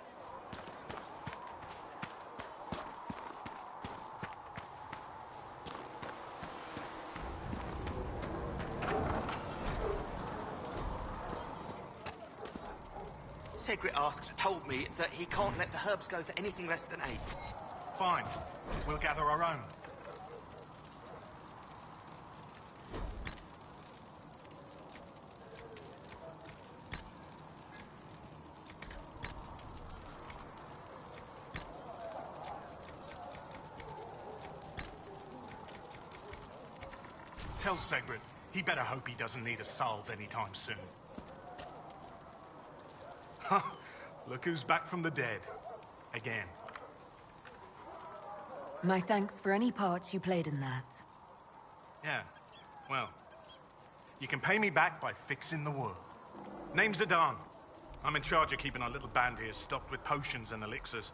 Segret told me that he can't let the herbs go for anything less than 8. Fine. We'll gather our own. Tell Segret, he better hope he doesn't need a salve anytime soon. Ha! Look who's back from the dead. Again. My thanks for any part you played in that. Yeah, well, you can pay me back by fixing the world. Name's Zidane. I'm in charge of keeping our little band here stocked with potions and elixirs.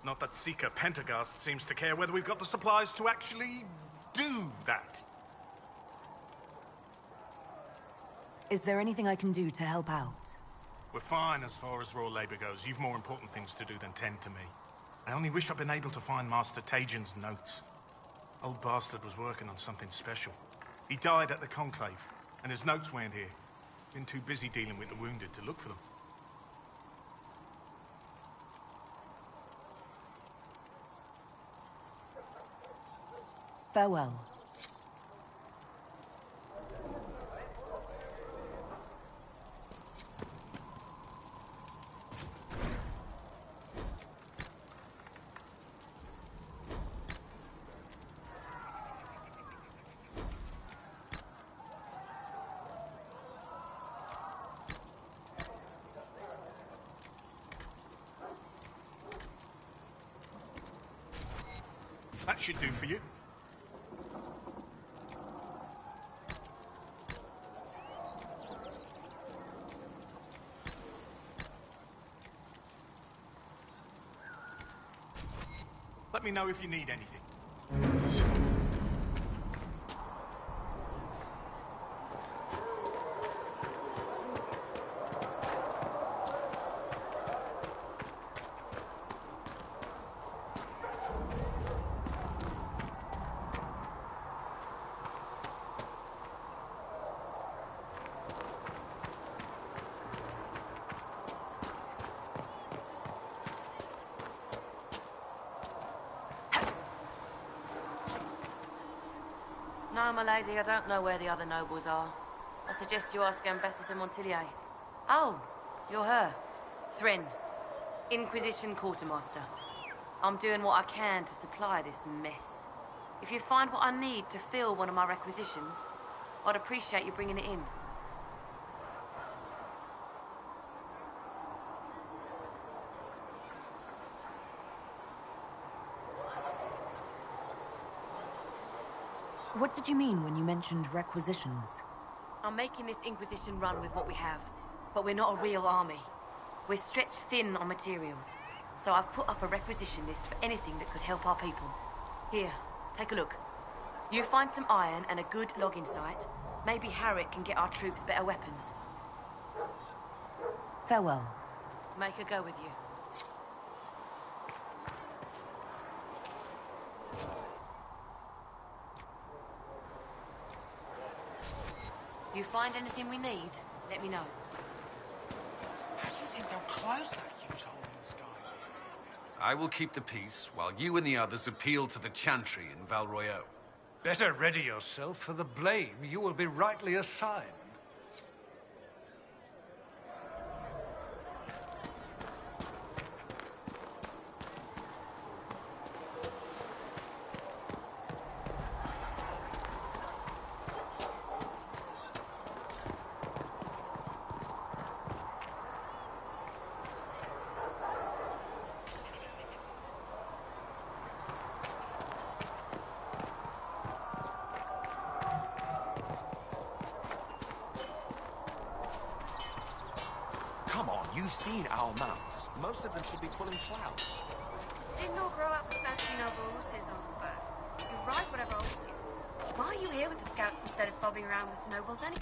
Not that Seeker Pentagast seems to care whether we've got the supplies to actually do that. Is there anything I can do to help out? We're fine as far as raw labor goes. You've more important things to do than tend to me. I only wish I'd been able to find Master Tajin's notes. Old bastard was working on something special. He died at the Conclave, and his notes weren't here. Been too busy dealing with the wounded to look for them. Farewell. That should do for you. Let me know if you need anything. No, my lady, I don't know where the other nobles are. I suggest you ask Ambassador Montillier. Oh, you're her. Thrin, Inquisition Quartermaster. I'm doing what I can to supply this mess. If you find what I need to fill one of my requisitions, I'd appreciate you bringing it in. What did you mean when you mentioned requisitions? I'm making this Inquisition run with what we have, but we're not a real army. We're stretched thin on materials, so I've put up a requisition list for anything that could help our people. Here, take a look. You find some iron and a good logging site, maybe Harriet can get our troops better weapons. Farewell. Make her go with you. You find anything we need, let me know. How do you think they'll close that huge hole in the sky? I will keep the peace, while you and the others appeal to the Chantry in Val Royeaux. Better ready yourself for the blame you will be rightly assigned. Come on, you've seen our mounts. Most of them should be pulling plows. Didn't all grow up with fancy noble horses, Arnsberg. You ride whatever holds you. Why are you here with the scouts instead of fobbing around with the nobles anyway?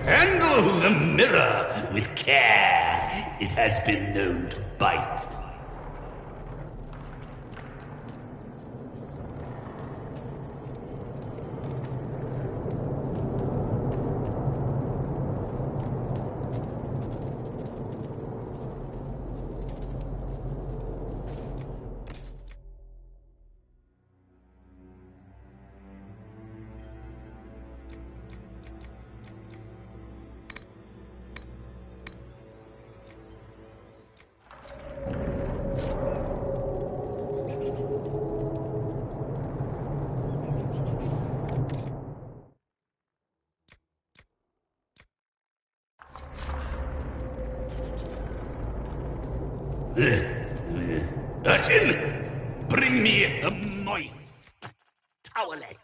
Handle the mirror with care. It has been known to bite. Urchin, bring me a moist towelette.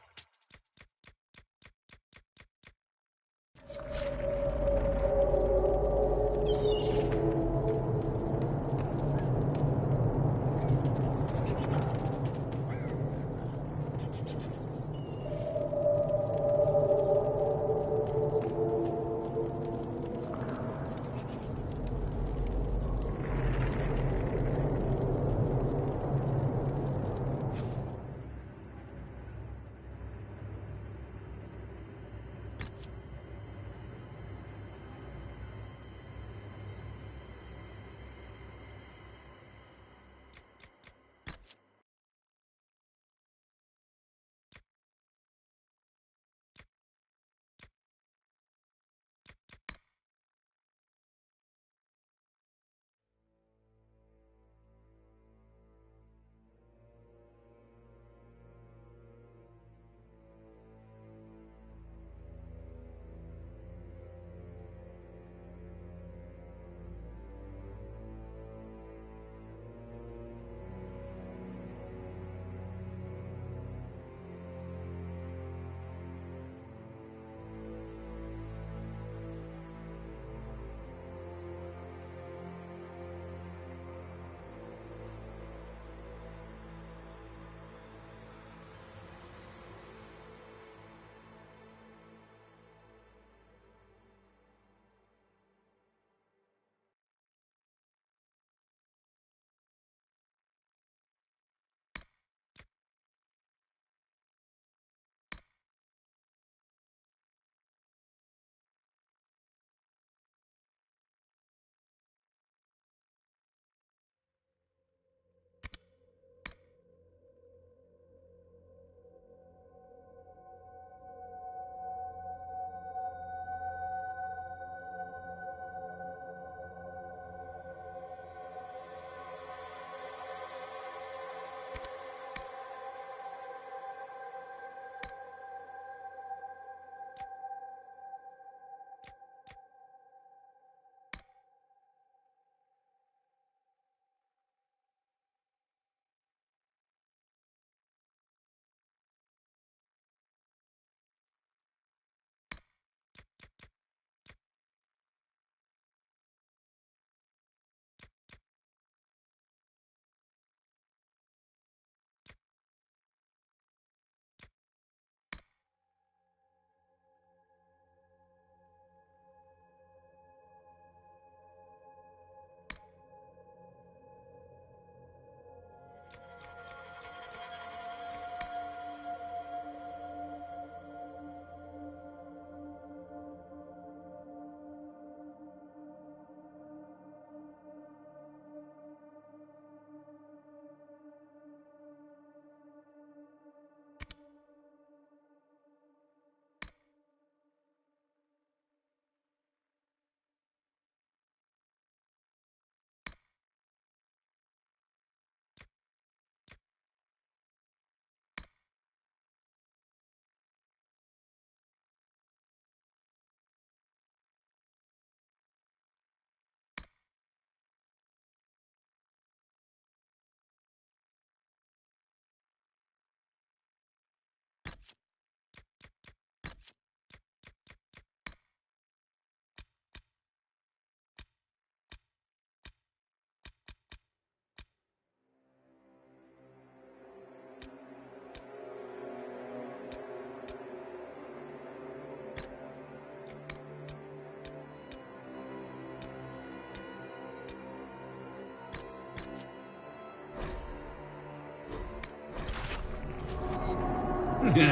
I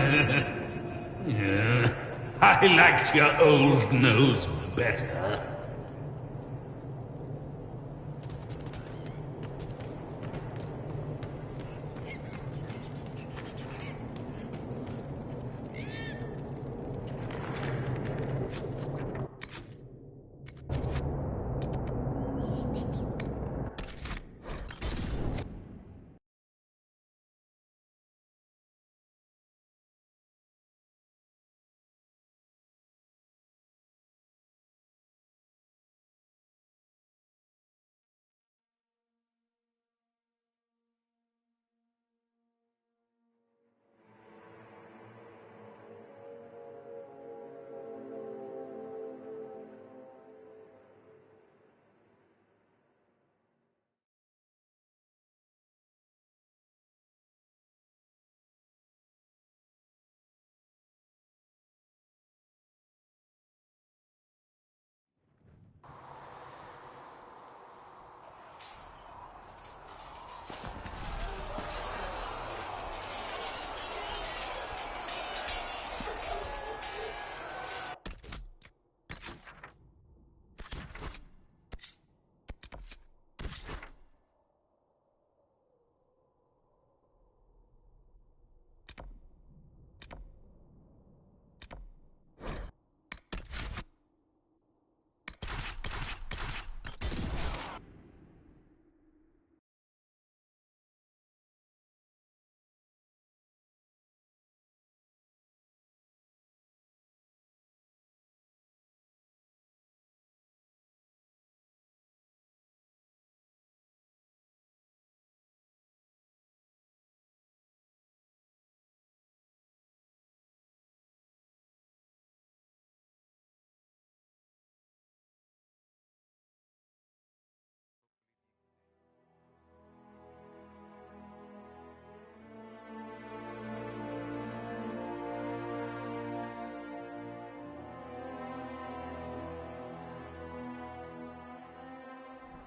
liked your old nose better.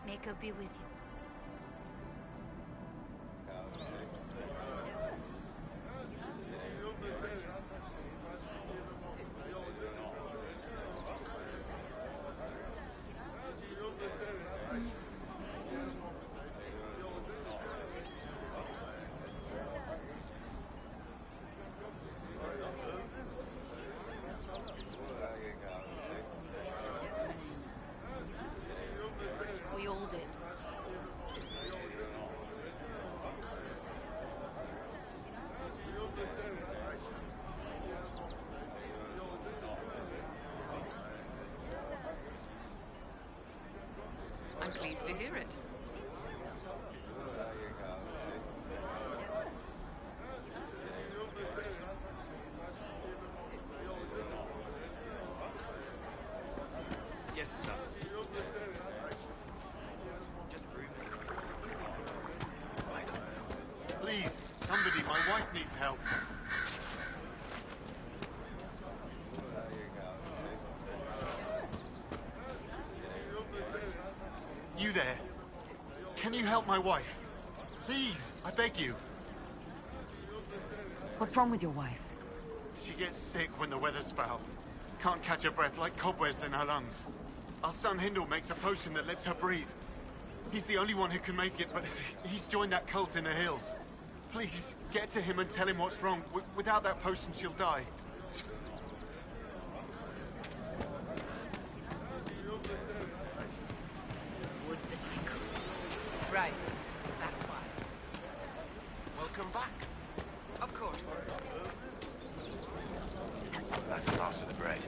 May God be with you. We all did. I'm pleased to hear it. Yes, sir. Just rude. I don't know. Please, somebody, my wife needs help. You there? Can you help my wife? Please, I beg you. What's wrong with your wife? She gets sick when the weather's foul. Can't catch her breath like cobwebs in her lungs. Our son Hindle makes a potion that lets her breathe. He's the only one who can make it, but he's joined that cult in the hills. Please, get to him and tell him what's wrong. Without that potion, she'll die. Would that I could. Right. That's why. Welcome back. Of course. That's the last of the bread.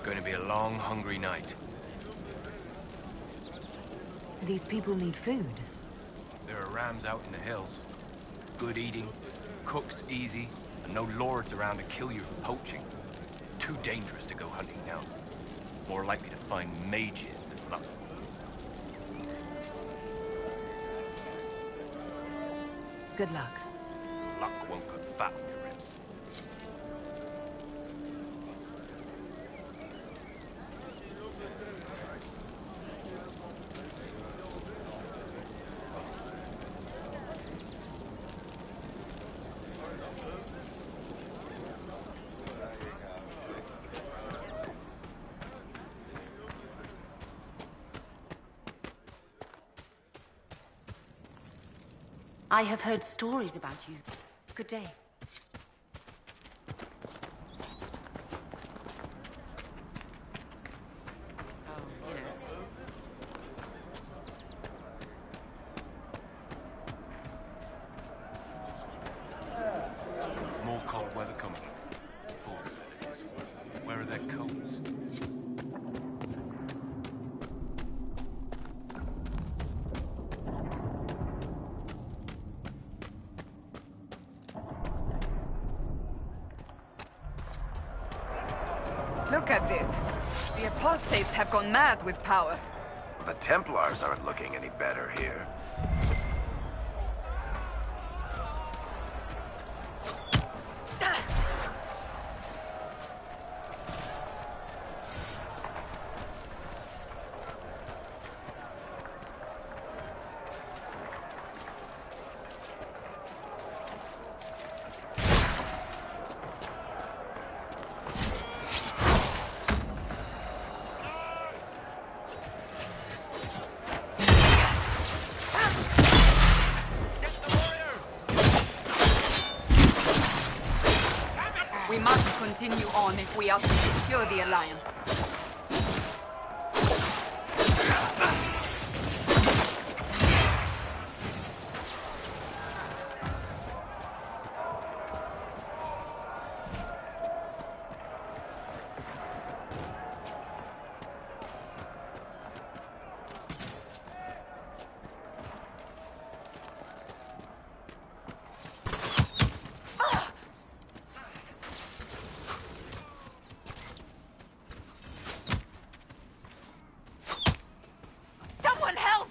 Going to be a long, hungry night. These people need food. There are rams out in the hills. Good eating, cooks easy, and no lords around to kill you for poaching. Too dangerous to go hunting now. More likely to find mages than luck. Good luck. Luck won't put fat on your ribs. I have heard stories about you. Good day. More cold weather coming. Fall, that is. Where are their coats? Look at this. The apostates have gone mad with power. The Templars aren't looking any better here. We must continue on if we are to secure the Alliance. Someone help!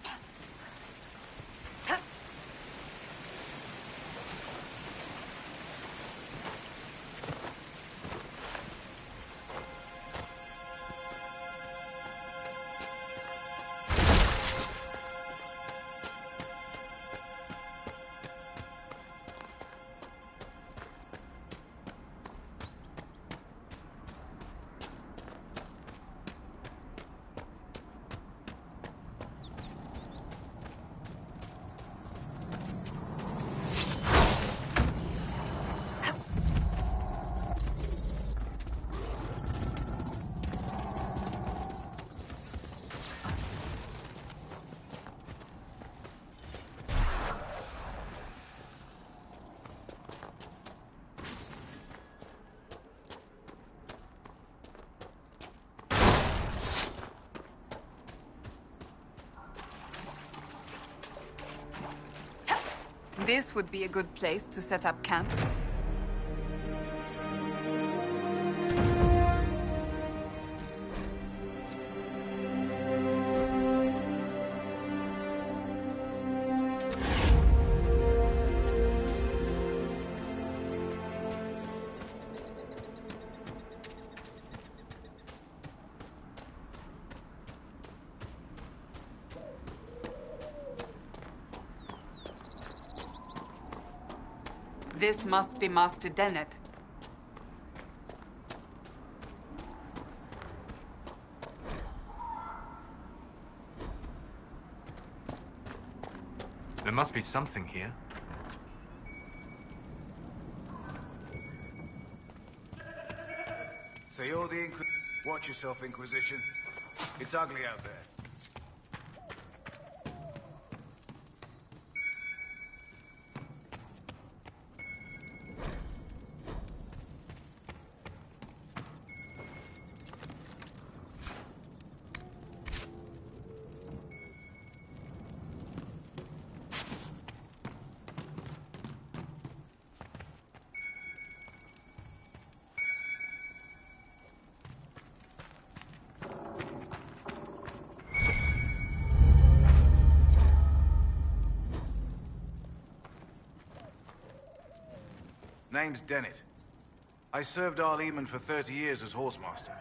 This would be a good place to set up camp. This must be Master Dennett. There must be something here. So you're the Watch yourself, Inquisition. It's ugly out there. Name's Dennett. I served our Leman for 30 years as horsemaster.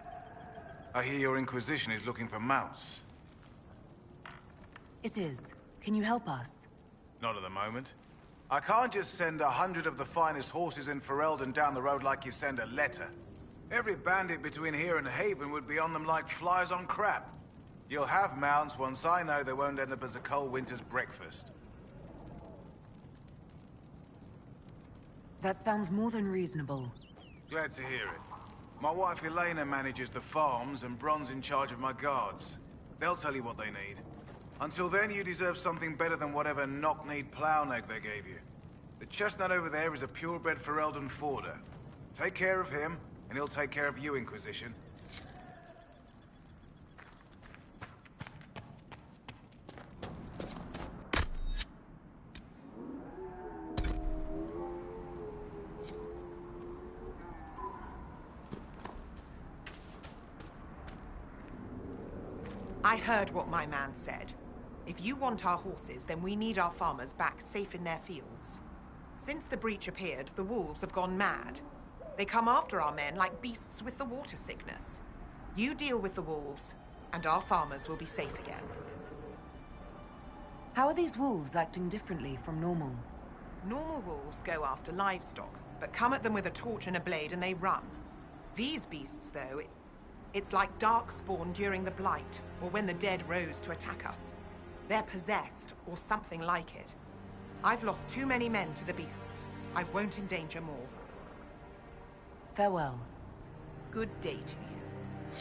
I hear your Inquisition is looking for mounts. It is. Can you help us? Not at the moment. I can't just send 100 of the finest horses in Ferelden down the road like you send a letter. Every bandit between here and Haven would be on them like flies on crap. You'll have mounts once I know they won't end up as a cold winter's breakfast. That sounds more than reasonable. Glad to hear it. My wife Elena manages the farms, and Bron's in charge of my guards. They'll tell you what they need. Until then, you deserve something better than whatever knock-kneed plow neck they gave you. The chestnut over there is a purebred Ferelden Forder. Take care of him, and he'll take care of you, Inquisition. I heard what my man said. If you want our horses, then we need our farmers back safe in their fields. Since the breach appeared, the wolves have gone mad. They come after our men like beasts with the water sickness. You deal with the wolves, and our farmers will be safe again. How are these wolves acting differently from normal? Normal wolves go after livestock, but come at them with a torch and a blade and they run. These beasts, though, it's like Darkspawn during the Blight, or when the dead rose to attack us. They're possessed, or something like it. I've lost too many men to the beasts. I won't endanger more. Farewell. Good day to you.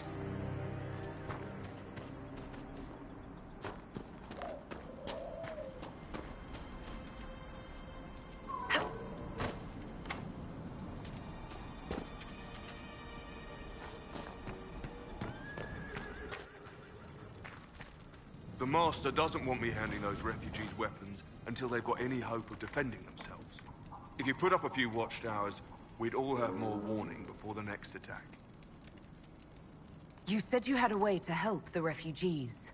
The Master doesn't want me handing those refugees weapons until they've got any hope of defending themselves. If you put up a few watchtowers, we'd all have more warning before the next attack. You said you had a way to help the refugees.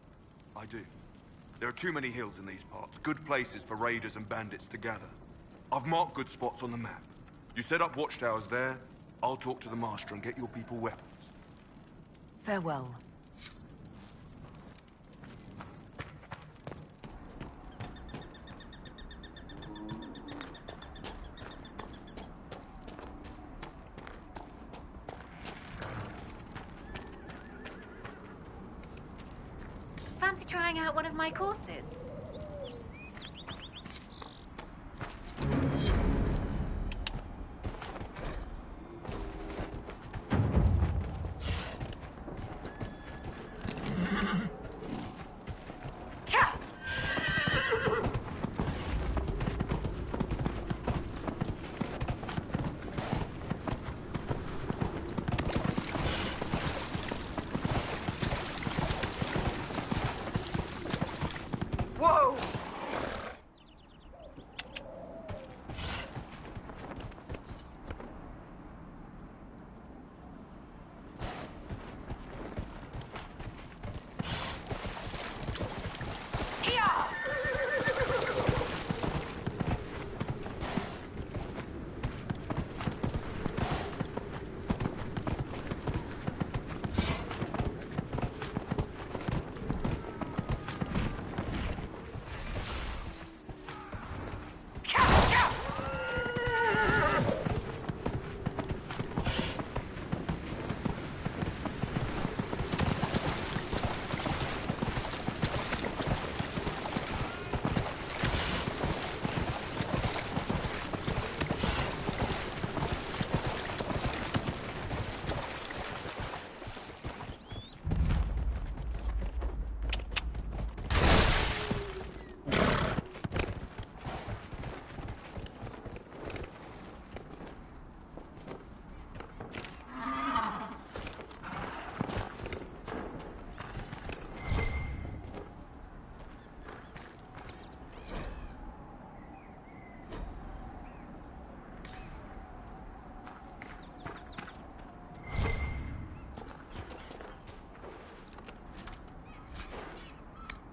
I do. There are too many hills in these parts, good places for raiders and bandits to gather. I've marked good spots on the map. You set up watchtowers there, I'll talk to the Master and get your people weapons. Farewell. Fancy trying out one of my courses? Whoa!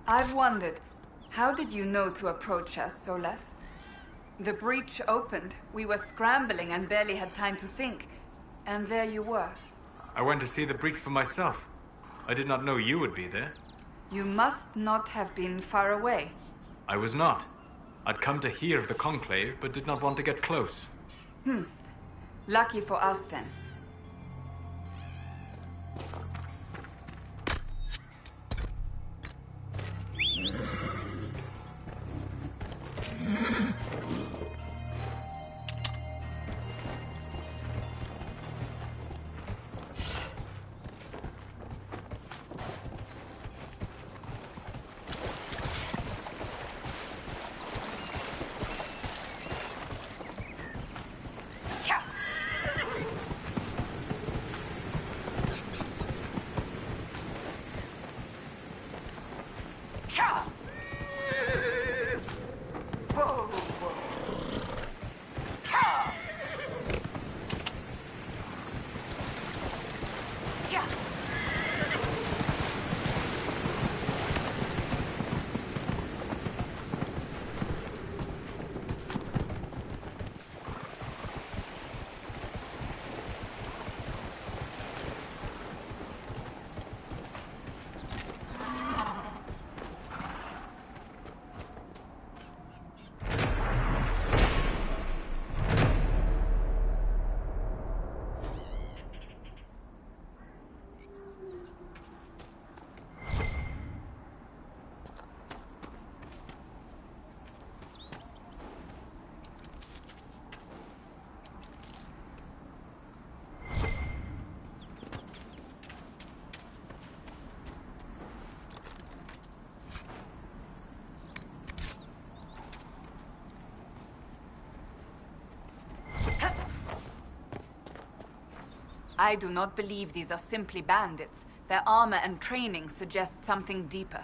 I've wondered, how did you know to approach us, Solas? The breach opened, we were scrambling and barely had time to think. And there you were. I went to see the breach for myself. I did not know you would be there. You must not have been far away. I was not. I'd come to hear of the Conclave, but did not want to get close. Lucky for us, then. I do not believe these are simply bandits. Their armor and training suggest something deeper.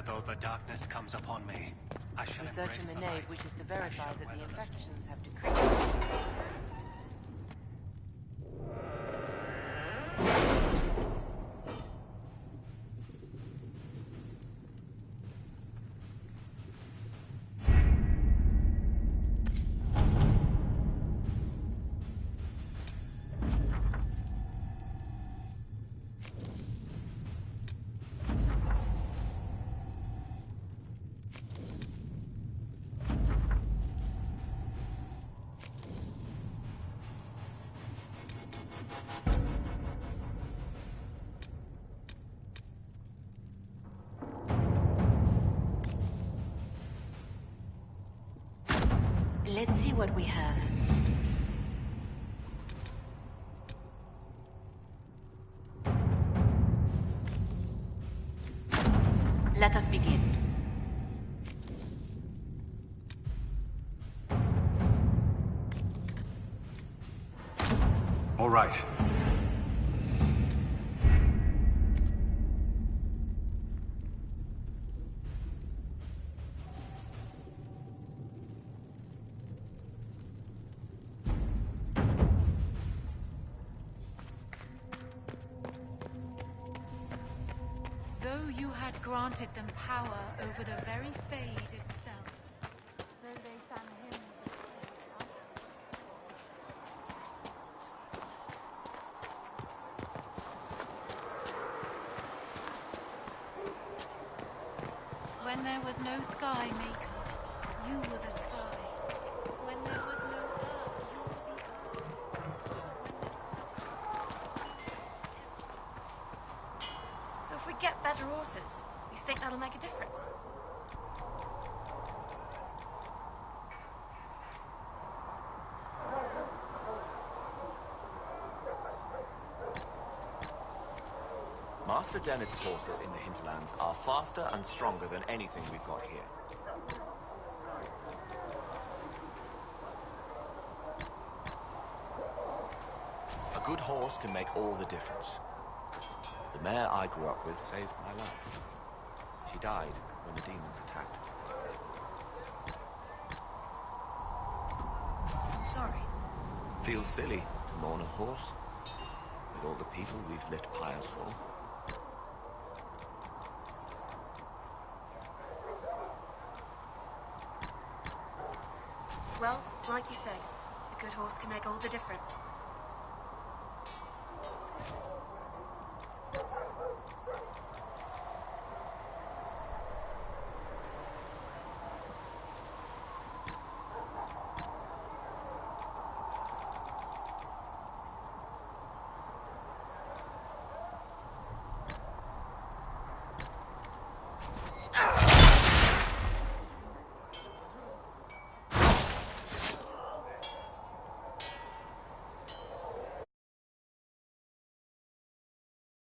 Where though the darkness comes upon me, I shall Research in embrace the light. nave wishes to verify that the infections have decreased. Let's see what we have. Let us begin. All right. Though you had granted them power over the very Fade itself, though they found him when there was no sky maker, you were the sky. When there was no earth, you were the earth. So if we get better horses, you think that'll make a difference? Master Dennett's horses in the hinterlands are faster and stronger than anything we've got here. A good horse can make all the difference. The mare I grew up with saved my life. She died when the demons attacked. I'm sorry. Feels silly to mourn a horse, with all the people we've lit pyres for. Well, like you said, a good horse can make all the difference.